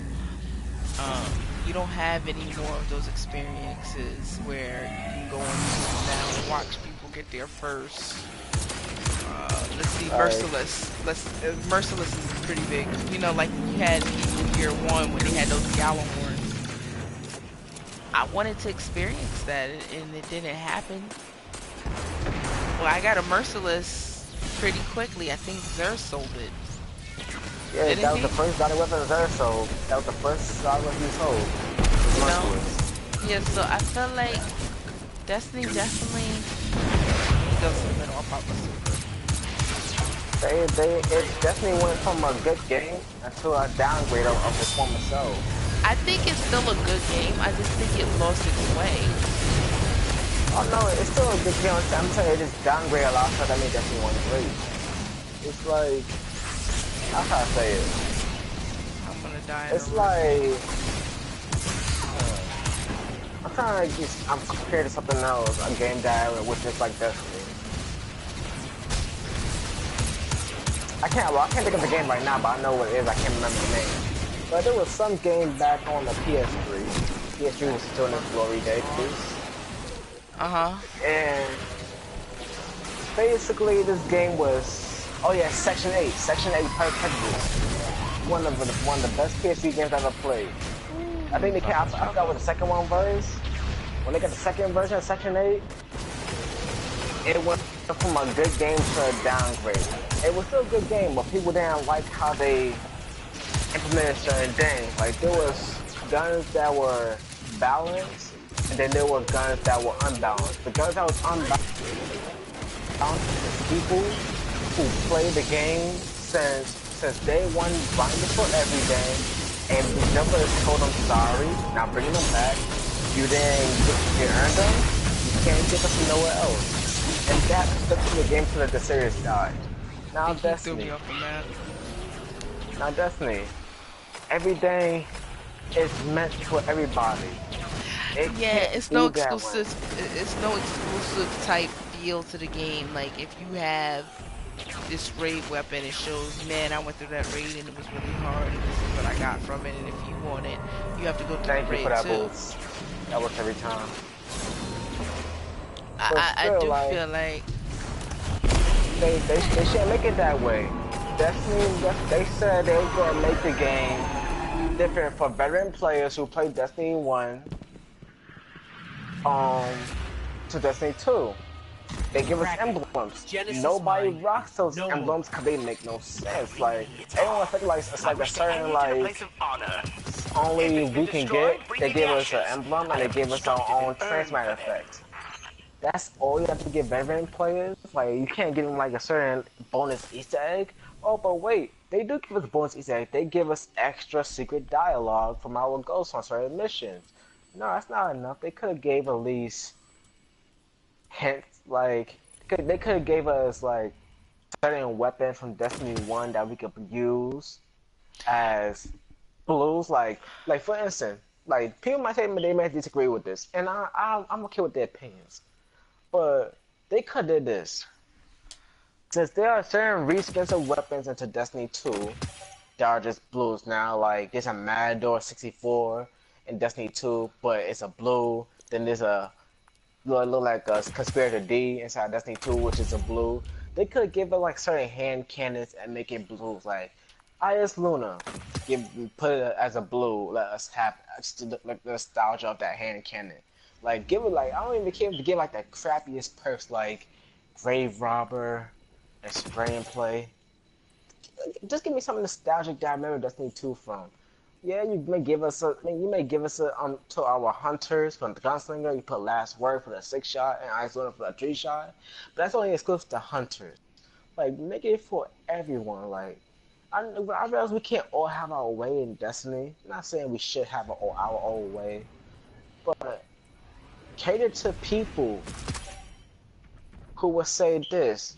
You don't have any more of those experiences where you can go on YouTube now and watch people get there first. Let's see, Merciless. Merciless is pretty big. You know, like you had people year 1 when they had those Gala horns. I wanted to experience that, and it didn't happen. Well, I got a Merciless pretty quickly. I think Xur sold it. Yeah, that was the first Dotted weapon Xur sold. That was the first Dotted weapon he sold. You know? tumultuous. Yeah, so I feel like Destiny definitely goes to the middle. I'll probably It definitely went from a good game to a downgrade of the former self. I think it's still a good game. I just think it lost its way. Oh no, it's still a good game. I'm telling you, it just downgrade a lot, so that means definitely one great. It's like, how can I say it? I'm gonna die. It's like, I'm trying to just, I'm compared to something else, a game that which is like Destiny. I can't think of the game right now, but I know what it is. I can't remember the name. But there was some game back on the PS3. PS3 was still in its glory days. And basically, this game was, oh yeah, Section 8. Section 8 Prejudice. One of the best PS3 games I've ever played. I think they came out, I forgot what the second one was. When they got the second version of Section 8, it went from a good game to a downgrade. It was still a good game, but people didn't like how they implemented certain things. Like, there was guns that were balanced, and then there were guns that were unbalanced. The guns that was unbalanced is people who play the game since day one, grinding for every day, and we never told them sorry, not bringing them back. You didn't get earned them, you can't get them from nowhere else. And that stuck to the game till the series died. Now Destiny. Now Destiny. Every day is meant for everybody. It's no exclusive. It's no exclusive type feel to the game. Like if you have this raid weapon, it shows, man, I went through that raid and it was really hard, and this is what I got from it. And if you want it, you have to go through the raid too. That works every time. I do feel like they shouldn't make it that way. Destiny, they said they were gonna make the game different for veteran players who played Destiny 1 to Destiny 2. They give us emblems. Nobody rocks those emblems because they make no sense. Like, everyone think like it's like a certain like only we can get. They give us an emblem and they give us our own transmat effect. That's all you have to give veteran players. Like, you can't give them like a certain bonus Easter egg. Oh, but wait, they do give us bonus Easter egg. They give us extra secret dialogue from our ghosts on certain missions. No, that's not enough. They could have gave at least hints. Like, they could have gave us like certain weapons from Destiny 1 that we could use as blues. Like for instance, like people might say they might disagree with this, and I'm okay with their opinions. But they could have did this. Since there are certain reskins of weapons into Destiny 2 that are just blues now, like there's a Matador 64 in Destiny 2, but it's a blue. Then there's a look like a Conspirator D inside Destiny 2, which is a blue. They could give it like certain hand cannons and make it blue. Like IS Luna, put it as a blue. Let us have like the nostalgia of that hand cannon. Like, give it like, I don't even care to give like the crappiest perks like Grave Robber and Spray and Play. Just give me some nostalgic that I remember Destiny 2 from. Yeah, you may give us to our hunters from the Gunslinger. You put Last Word for the 6-shot and Ice Luna for the 3-shot. But that's only exclusive to hunters. Like, make it for everyone. Like, I realize we can't all have our way in Destiny. I'm not saying we should have our own way, but cater to people who will say this.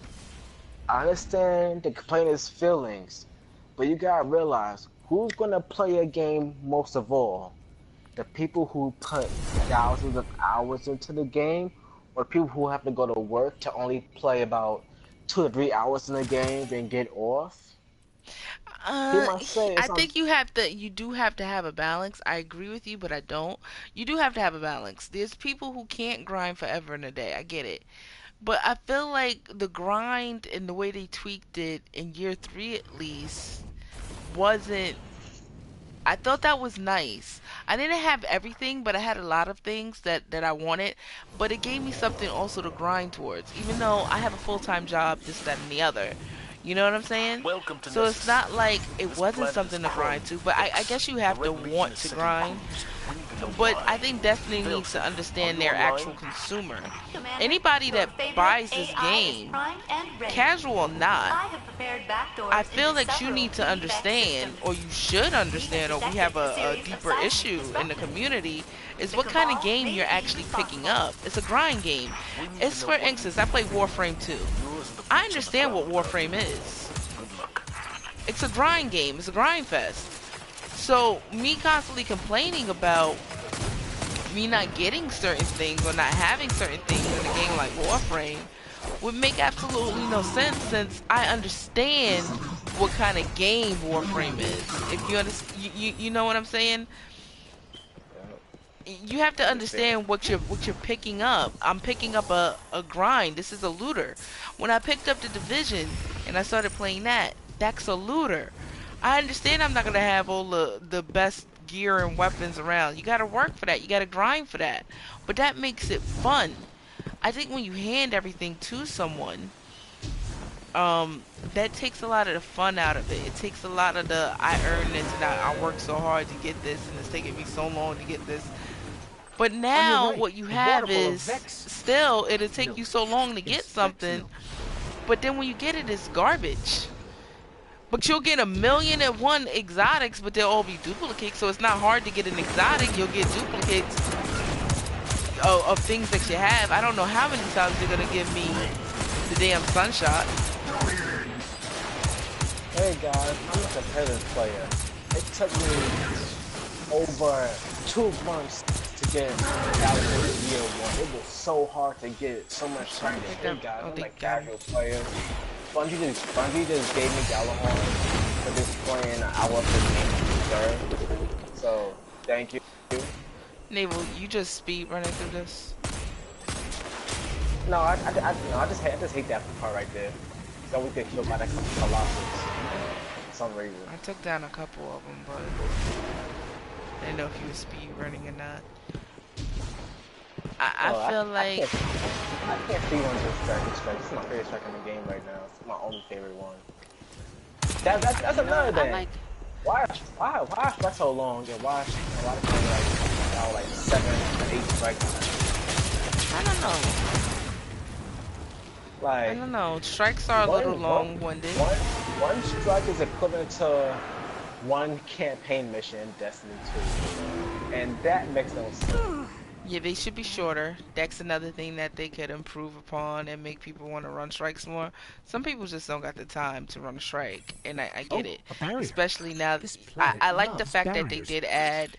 I understand the complainant's feelings, but you gotta realize who's gonna play a game most of all? The people who put thousands of hours into the game, or people who have to go to work to only play about 2 to 3 hours in the game, then get off? I think you do have to have a balance. I agree with you, but I don't. You do have to have a balance. There's people who can't grind forever in a day. I get it. But I feel like the grind and the way they tweaked it in year 3 at least wasn't, I thought that was nice. I didn't have everything, but I had a lot of things that I wanted. But it gave me something also to grind towards, even though I have a full-time job, this, that, and the other. You know what I'm saying? Welcome to So it's not like it This wasn't planet something is to grind to, but I guess you have to want to grind. but I think Destiny needs to understand their actual consumer. Anybody that buys this game, casual or not, I feel that you need to understand, or you should understand, or we have a deeper issue in the community, is what kind of game you're actually picking up. It's a grind game. It's, for instance, I play Warframe 2. I understand what Warframe is. It's a grind game. It's a grind fest. So, me constantly complaining about me not getting certain things or not having certain things in a game like Warframe would make absolutely no sense, since I understand what kind of game Warframe is. If you understand, you know what I'm saying? You have to understand what you're picking up. I'm picking up a grind. This is a looter. When I picked up the Division and I started playing that, that's a looter. I understand I'm not gonna have all the best gear and weapons around. You gotta work for that. You gotta grind for that. But that makes it fun. I think when you hand everything to someone, that takes a lot of the fun out of it. It takes a lot of the I earned this and I worked so hard to get this and it's taking me so long to get this. But now what you have is still it'll take you so long to get something, but then when you get it, it's garbage. But you'll get 1,000,001 exotics, but they'll all be duplicates, so it's not hard to get an exotic. You'll get duplicates of things that you have. I don't know how many times they're gonna give me the damn sunshot. Hey guys, I'm a competitive player. It took me over 2 months to get Galaxy Year 1. It was so hard to get so much time. Hey guys, I'm a casual player. Bungie just gave me Galahorn for just playing an hour 15 So, thank you. Naval, you just speed running through this? No, I just hate that part right there. So we get killed by that Colossus for some reason. I took down a couple of them, but I didn't know if you were speed running or not. I feel like I can't speed run this strike. This is my favorite strike in the game right now. It's my only favorite one. That's another thing. Why strike so long? Yeah, why like 7 to 8 strikes? I don't know. Like, I don't know. Strikes are a little long-winded. One strike is equivalent to 1 campaign mission in Destiny 2, and that makes no sense. Yeah, they should be shorter. That's another thing that they could improve upon and make people want to run strikes more. Some people just don't got the time to run a strike, and I get it. Especially now, I like the fact that they did add,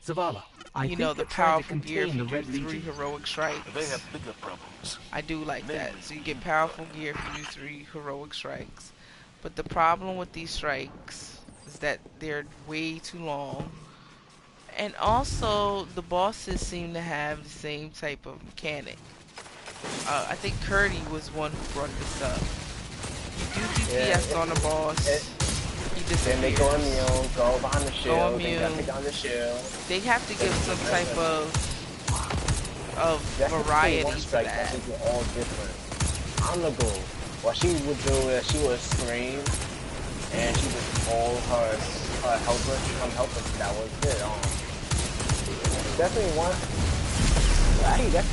you know, the powerful gear if you do 3 heroic strikes. They have bigger problems. I do like that. So you get powerful gear if you do 3 heroic strikes. But the problem with these strikes is that they're way too long. And also, the bosses seem to have the same type of mechanic. I think Curdy was one who brought this up. You do DPS on the boss, he disappears. Then they go immune, go behind the shield, they gotta take down the shield. They have to give some type of variety to that. They're all different. On the go, what she would do is she would scream, and she would call her helper to come help us. That was it. Definitely one. I think that's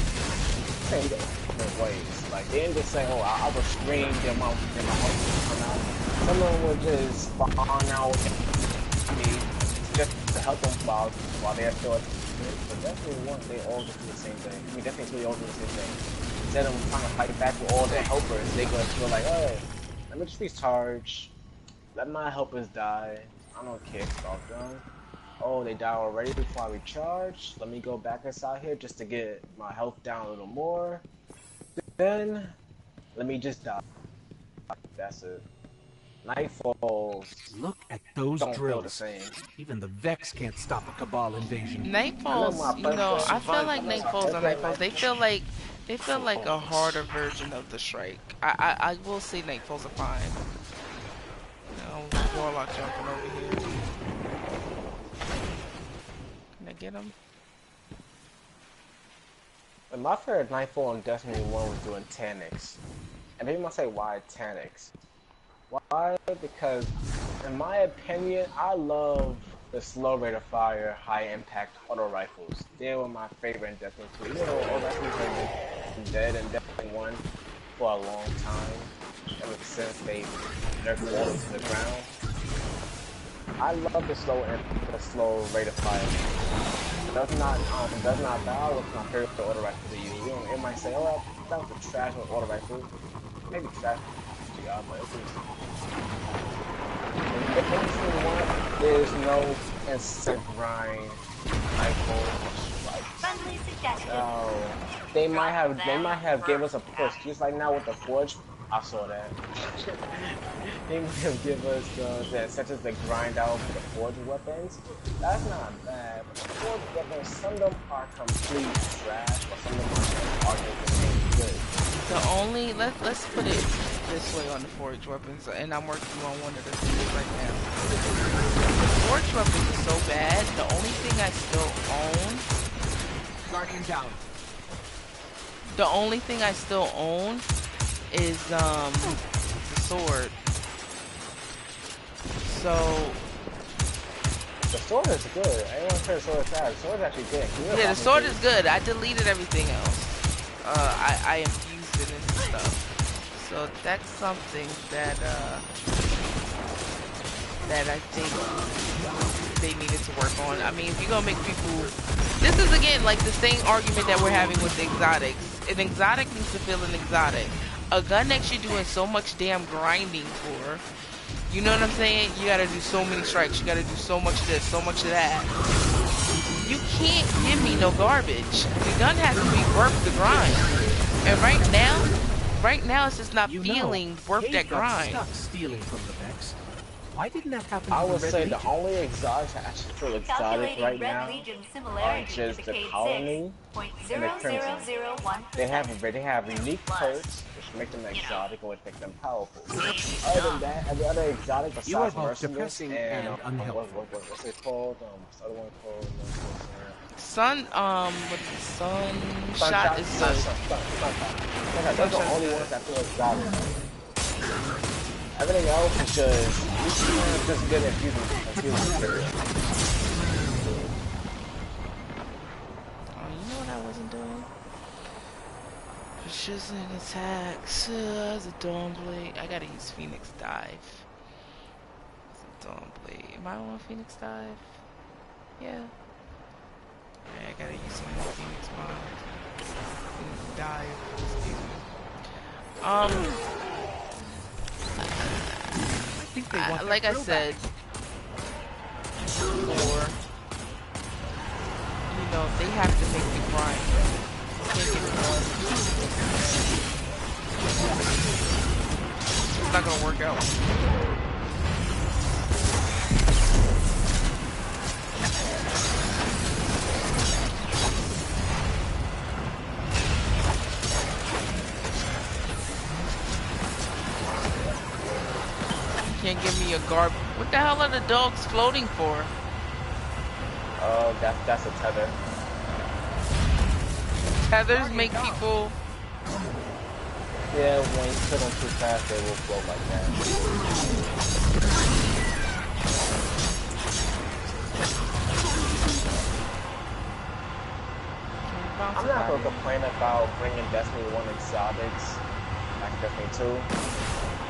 different ways. Like they didn't just say, "Oh, I will scream, then my help will come out." Some of them would just spawn out. I mean, just to help them while they're still. But definitely one, they all just do the same thing. I mean, definitely 2 all do the same thing. Instead of trying to fight back with all their helpers, they gonna feel like, "Oh, let me just recharge. Let my helpers die. I don't care. Stop them." Oh, they died already before I recharge. Let me go back inside here just to get my health down a little more. Then, let me just die. That's it. Nightfalls. Look at those don't feel the drills. same. Even the Vex can't stop a Cabal invasion. Nightfalls, you know, I feel like Nightfalls are Nightfalls. They feel like a harder version of the Strike. I will say Nightfalls are fine. You know, Warlock jumping over here. Can I get him? And my favorite Nightfall in Destiny 1 was doing Tanics. And people might say, why Tanics? Why? Because, in my opinion, I love the slow rate of fire, high impact auto rifles. They were my favorite in Destiny 2. Even though auto rifles have been dead in Destiny 1 for a long time, ever since they nerfed all into the ground. I love the slow rate of fire. Does not bow with my favorite auto rifle to use. You know, it might say, oh, that was a trash auto rifle. Maybe trash, yeah, but it's there's no instant grind Friendly suggestion. They might have gave us a push, just like now with the Forge. I saw that. They might have give us such as the grind out for the Forge weapons. That's not bad, but the Forge weapons, some of them are complete trash, but some of them are good. The only let's put it this way on the Forge weapons, and I'm working on one of the things right now. The Forge weapons are so bad. The only thing I still own. Guardian down. The only thing I still own is the sword. So the sword is good. I don't care the sword is bad. The sword is actually good. Yeah, the sword is good. I deleted everything else. I infused it into stuff. So that's something that that I think they needed to work on. I mean, if you're gonna make people, this is again like the same argument that we're having with the exotics. An exotic needs to feel an exotic. A gun that you're doing so much damn grinding for, you know what I'm saying? You gotta do so many strikes, you gotta do so much of this, so much of that. You can't give me no garbage. The gun has to be worth the grind. And right now it's just not feeling worth that grind. Stuck stealing from the Vex. Why didn't that happen to I would the Red say Legion? the only exotics that actually feel exotic right now are just the colony and the crimson. They have unique perks which make them exotic or which make them powerful. Other than that, every other exotic besides mercenaries and what's it called? What's the other one called? Sunshot is good. Those are the only ones that feel exotic. Everything else is just good infusing material. Oh, you know what I wasn't doing? Precision attacks. The Dawn Blade. I gotta use Phoenix Dive. The Dawn Blade. Am I on Phoenix Dive? Yeah. Yeah, I gotta use some more Phoenix Mod. Phoenix Dive. Excuse me. Like I said before, you know, they have to make me grind. Can't get it done. It's not gonna work out. Can't give me a garb. What the hell are the dogs floating for? Oh, that's a tether. Tethers make people. Yeah, when you put them too fast, they will float like that. I'm not gonna complain about bringing Destiny 1 exotics like Destiny 2.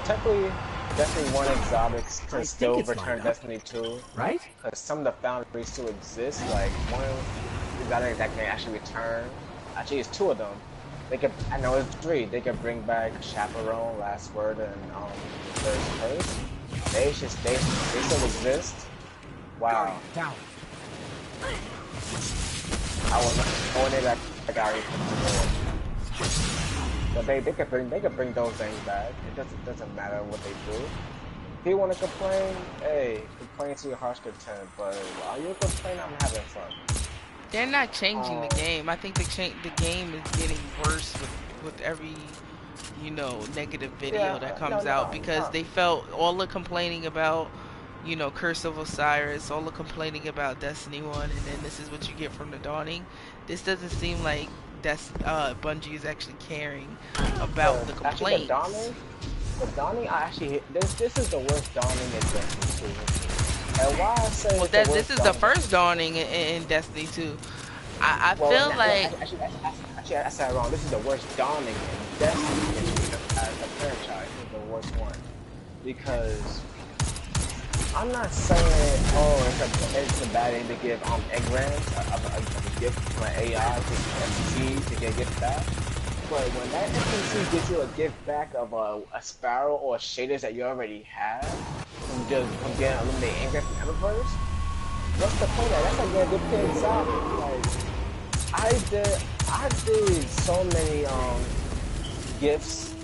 Technically, Destiny 1 exotics can still return Destiny 2, right? Because some of the foundries still exist, like one exotic that can actually return. Actually, it's two of them. They could, I know it's three. They could bring back Chaperone, Last Word, and First Curse. They still exist. Wow. Down. I want it that guy. But they could bring those things back. It doesn't matter what they do. If you want to complain, hey, complain to your heart's content. But while you complain, I'm having fun. They're not changing the game. I think the game is getting worse with every, you know, negative video that comes out because they felt all the complaining about, you know, Curse of Osiris, all the complaining about Destiny 1, and then this is what you get from the Dawning. This doesn't seem like Bungie is actually caring about the complaints. Actually, the Dawning, I actually, this is the worst Dawning in Destiny 2. And why I say Well, it's the that this worst is the dawning first episode. dawning in Destiny 2. I Well, feel like actually, I said it wrong. This is the worst dawning in Destiny history as a franchise. This is the worst one because I'm not saying it's a bad thing to give engrams a gift from an AI to NPC to get a gift back. But when that NPC gives you a gift back of a sparrow or shaders that you already have from getting eliminated engram from Eververse, what's the point of that? That's like getting a good pay exotic. Like I did so many gifts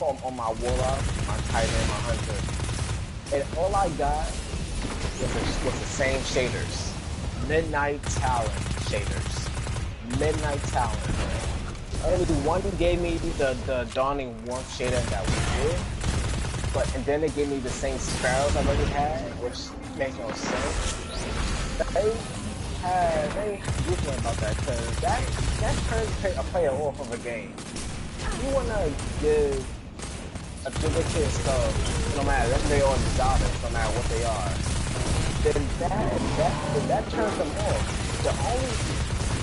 on my warlock, my titan, my hunter, and all I got was the same shaders, Midnight Talon shaders, Midnight Talon. Only one gave me the Dawning Warmth shader that we did, and then they gave me the same sparrows I already had, which makes no sense. They goofing about that because that turns a player off of a game. You wanna give a duplicate stuff, no matter if they are exotic, no matter what they are, then that turns them off.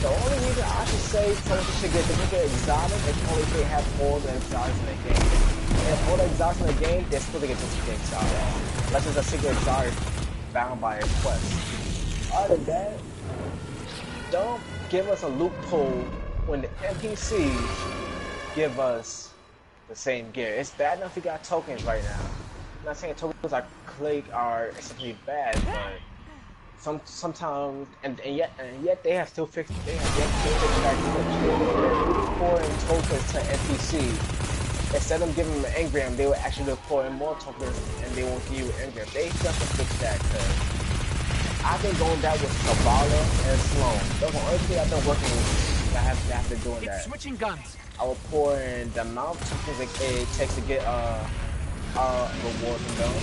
The only reason I should say someone should get duplicate exotic is only if they have all the exotics in the game. And if all the exotics in the game, they're supposed to get duplicate exotic. Unless it's a secret exotic bound by a quest. Other than that, don't give us a loophole when the NPCs give us the same gear. It's bad enough we got tokens right now. I'm not saying tokens are essentially bad, but sometimes and yet they have still fixed that glitch. If you pour in tokens to NPC, instead of giving them an engram, they will actually pour in more tokens and they won't give you an engram. They have to fix that because I've been going that with Kabbalah and Sloan. Those are the only two I've been working with that have been doing that. Switching guns. I will pour in the amount of tokens it takes to get reward from them.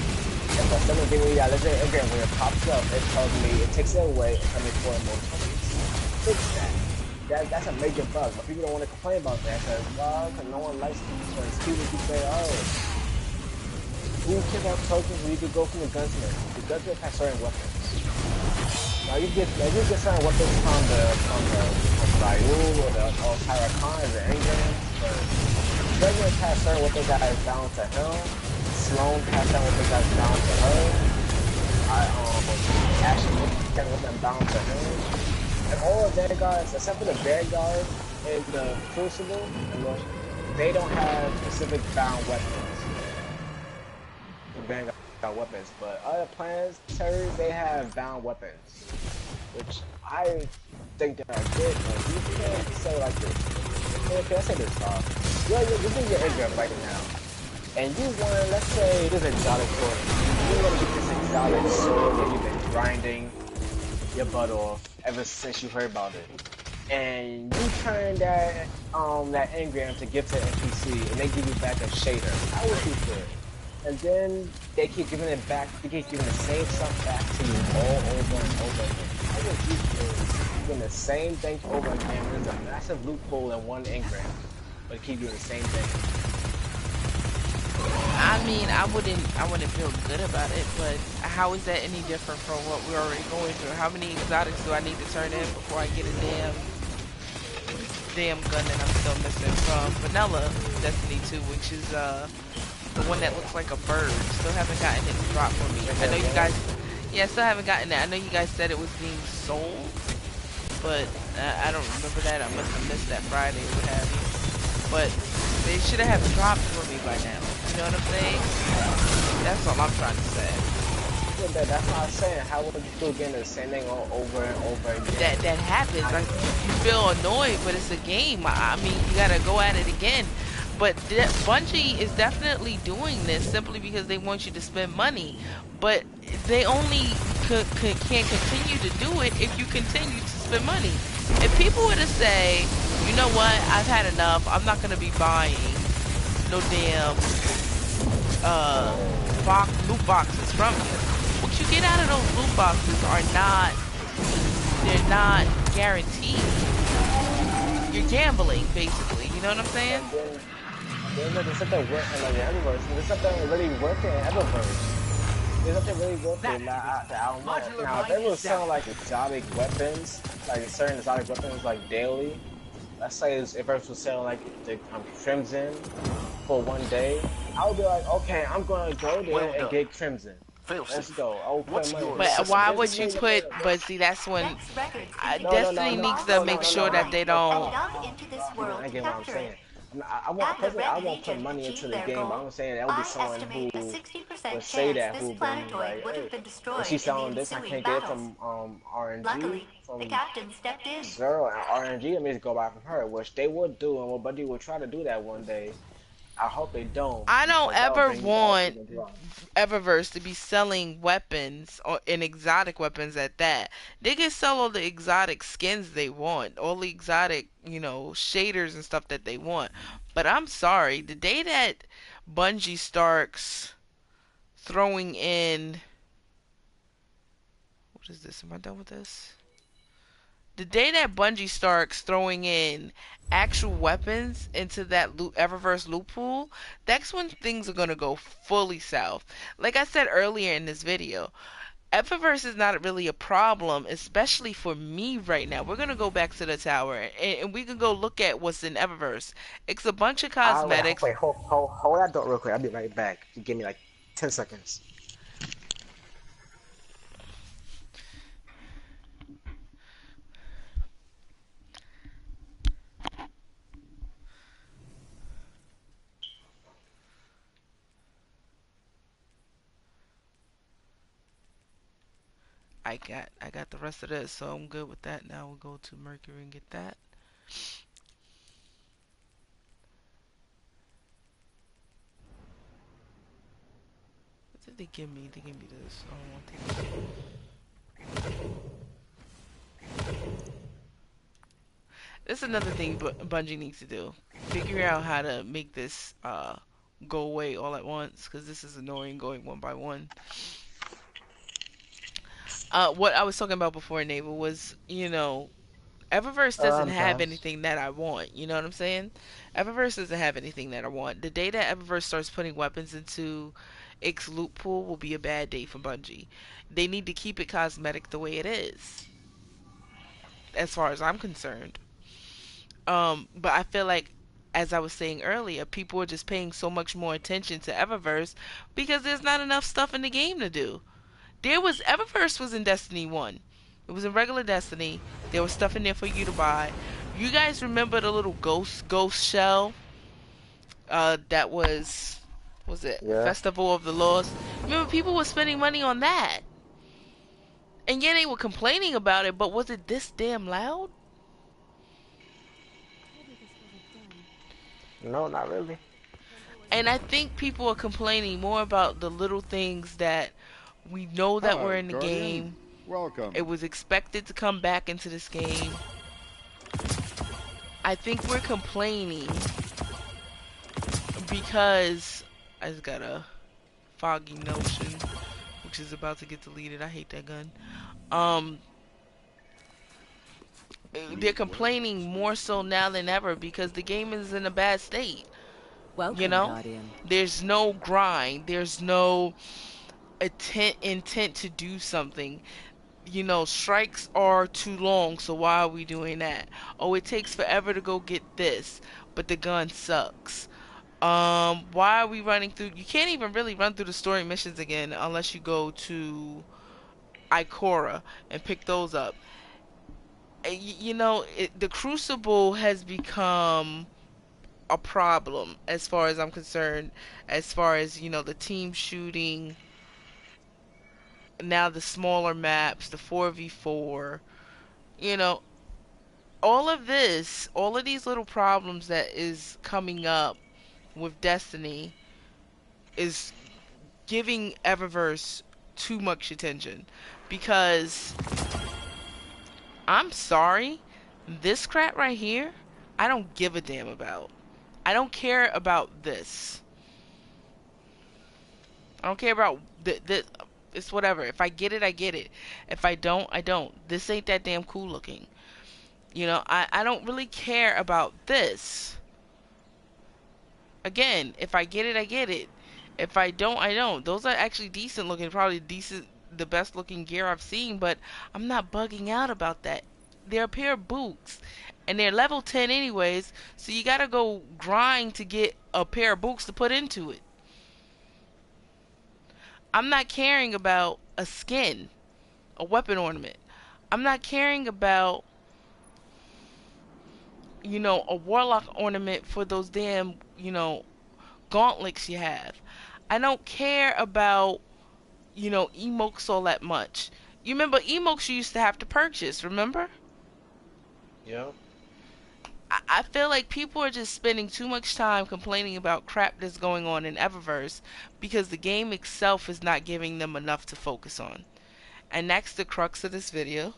And for someone giving me that legendary engram, when it pops up, it tells me, it takes it away and tells me pour in more tokens. Fix that. That's a major bug, but people don't want to complain about that because no one likes it. Because people keep saying, oh, who cares about tokens when you could go from the gunsmith? The gunsmith has certain weapons. Now you get certain weapons from Ryu or the Tyracon or the engrams, but Gunsmith has certain weapons that are bound to him. Sloan has certain weapons that are bound to her. Ashley has weapons bound to him. And all of their guards, except for the Vanguard and the Crucible, they don't have specific bound weapons. The Vanguard weapons, but other planetaries, they have bound weapons, which I think they are good, but you can't say like this. Okay, I say this, you're doing your engram right now, and you want, let's say, this exotic sword. You want to get this exotic sword that you've been grinding your butt off ever since you heard about it, and you turn that engram to give to an NPC, and they give you back a shader. How would you feel? And then they keep giving it back, they keep giving the same stuff back to you all over and over again. How would you feel doing the same thing over again? There's a massive loophole in one engram, but keep doing the same thing. I mean, I wouldn't feel good about it, but how is that any different from what we're already going through? How many exotics do I need to turn in before I get a damn gun that I'm still missing from Vanilla Destiny 2, which is the one that looks like a bird. Still haven't gotten it dropped for me. I know you guys, still haven't gotten that. I know you guys said it was being sold, but I don't remember that. I must have missed that Friday or what have you. But they should have dropped for me by now. You know what I'm saying? That's all I'm trying to say. Yeah, that's what I'm saying. How would you still getting the same thing all over and over again? That happens. Like, you feel annoyed, but it's a game. I mean, you gotta go at it again. But Bungie is definitely doing this simply because they want you to spend money. But they only can continue to do it if you continue to spend money. If people were to say, you know what, I've had enough, I'm not going to be buying no damn loot boxes from you. What you get out of those loot boxes they're not guaranteed. You're gambling, basically. You know what I'm saying? There's something working in Eververse. There's something already working in Eververse. is that really worth it? Nah, I don't know. Modular Now, if mine they were is down. selling like exotic weapons, like certain exotic weapons, like daily, let's say if it was selling like the Crimson for one day, I would be like, okay, I'm gonna go Well there and done. get Crimson. Let's Failsafe. go. I will put What's money your into that. But But why assessment of this the would is you really siege? put? better. But see, that's when Vex records No, no, indicate no, Destiny that no, needs all to no, of no, make no, the sure no, that no. Alliance they No, have come don't. delved on. into this I world to get what I'm capture saying. it. I Had the personally, I Red won't put Legion money into achieved the their game, but goal, I'm saying that would be I someone estimate a who 60% would say chance that, this who been planetoid like, would have hey, been if destroyed she's in the selling this, I ensuing can't get it battles. from RNG, Luckily, the from captain stepped in. Zero and RNG. Let me just go buy from her, which they would do, and what Buddy will try to do that one day. I hope they don't, I don't because that would ever bring me back to want the draw. Eververse to be selling weapons or and exotic weapons at that. They can sell all the exotic skins they want, all the exotic, shaders and stuff that they want. But I'm sorry, the day that Bungie starts throwing in, what is this? Am I done with this? The day that Bungie starts throwing in actual weapons into that Eververse loot pool, that's when things are gonna go fully south. Like I said earlier in this video, Eververse is not really a problem, especially for me right now. We're gonna go back to the tower and we can go look at what's in Eververse. It's a bunch of cosmetics. Hold that door real quick. I'll be right back. You give me like 10 seconds. I got the rest of this, so I'm good with that. Now we'll go to Mercury and get that. What did they give me? They gave me this. I don't want to take this. This is another thing Bungie needs to do. Figure out how to make this go away all at once, because this is annoying going one by one. What I was talking about before, Naval, was, Eververse doesn't I'm have past. anything that I want. You know what I'm saying? Eververse doesn't have anything that I want. The day that Eververse starts putting weapons into its loot pool will be a bad day for Bungie. They need to keep it cosmetic the way it is, as far as I'm concerned. But I feel like, as I was saying earlier, people are just paying so much more attention to Eververse because there's not enough stuff in the game to do. Eververse was in Destiny 1. It was in regular Destiny. There was stuff in there for you to buy. You guys remember the little ghost shell? That was it Yeah. Festival of the Lost? Remember, people were spending money on that, and yeah, they were complaining about it. But was it this damn loud? No, not really. And I think people are complaining more about the little things that we know that were Hi, in the Guardian. game. Welcome. It was expected to come back into this game. I think we're complaining because I just got a foggy notion, which is about to get deleted. I hate that gun. They're complaining more so now than ever because the game is in a bad state. You Welcome, know, Guardian. there's no grind. There's no intent to do something. Strikes are too long, so why are we doing that? Oh, it takes forever to go get this, but the gun sucks. Why are we running through? You can't even really run through the story missions again unless you go to Ikora and pick those up. The Crucible has become a problem as far as I'm concerned, as far as, the team shooting, now the smaller maps, the 4v4, you know, all of these little problems that is coming up with Destiny is giving Eververse too much attention, because I'm sorry, this crap right here, I don't give a damn about. I don't care about this. I don't care about the it's whatever. If I get it, I get it. If I don't, I don't. This ain't that damn cool looking. I don't really care about this. Again, if I get it, I get it. If I don't, I don't. Those are actually decent looking, probably decent, the best looking gear I've seen, but I'm not bugging out about that. They're a pair of boots, and they're level 10 anyways, so you gotta go grind to get a pair of boots to put into it. I'm not caring about a skin, a weapon ornament. I'm not caring about, a warlock ornament for those damn, gauntlets you have. I don't care about, emotes all that much. You remember emotes you used to have to purchase, remember? Yep. I feel like people are just spending too much time complaining about crap that's going on in Eververse because the game itself is not giving them enough to focus on. And that's the crux of this video.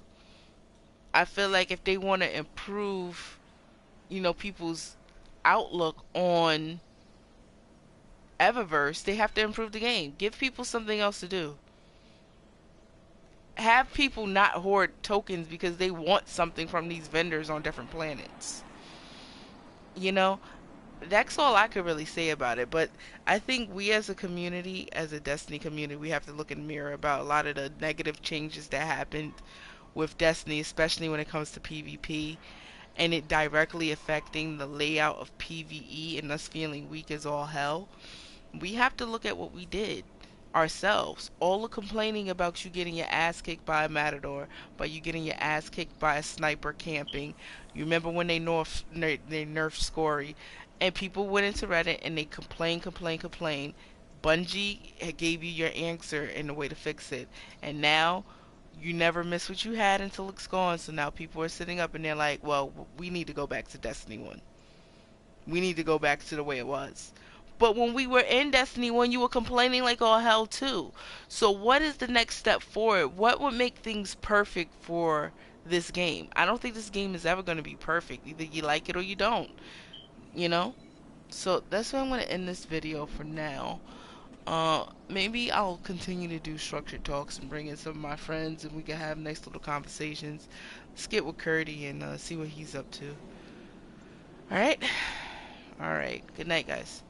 I feel like if they want to improve, people's outlook on Eververse, they have to improve the game. Give people something else to do. Have people not hoard tokens because they want something from these vendors on different planets. You know, that's all I could really say about it. But I think we as a community, as a Destiny community, we have to look in the mirror about a lot of the negative changes that happened with Destiny, especially when it comes to PvP, and it directly affecting the layout of PvE and us feeling weak as all hell. We have to look at what we did ourselves. All the complaining about you getting your ass kicked by a matador, by you getting your ass kicked by a sniper camping. You remember when they nerfed Scory, and people went into Reddit and they complained. Bungie gave you your answer and the way to fix it, and now you never miss what you had until it's gone. So now people are sitting up and they're like, well, we need to go back to Destiny 1. We need to go back to the way it was. But when we were in Destiny 1, you were complaining like all hell too. So what is the next step forward? What would make things perfect for this game? I don't think this game is ever going to be perfect. Either you like it or you don't. You know? So that's why I'm going to end this video for now. Maybe I'll continue to do structured talks and bring in some of my friends and we can have nice little conversations. Let's get with Curdy and see what he's up to. Alright? Alright. Good night, guys.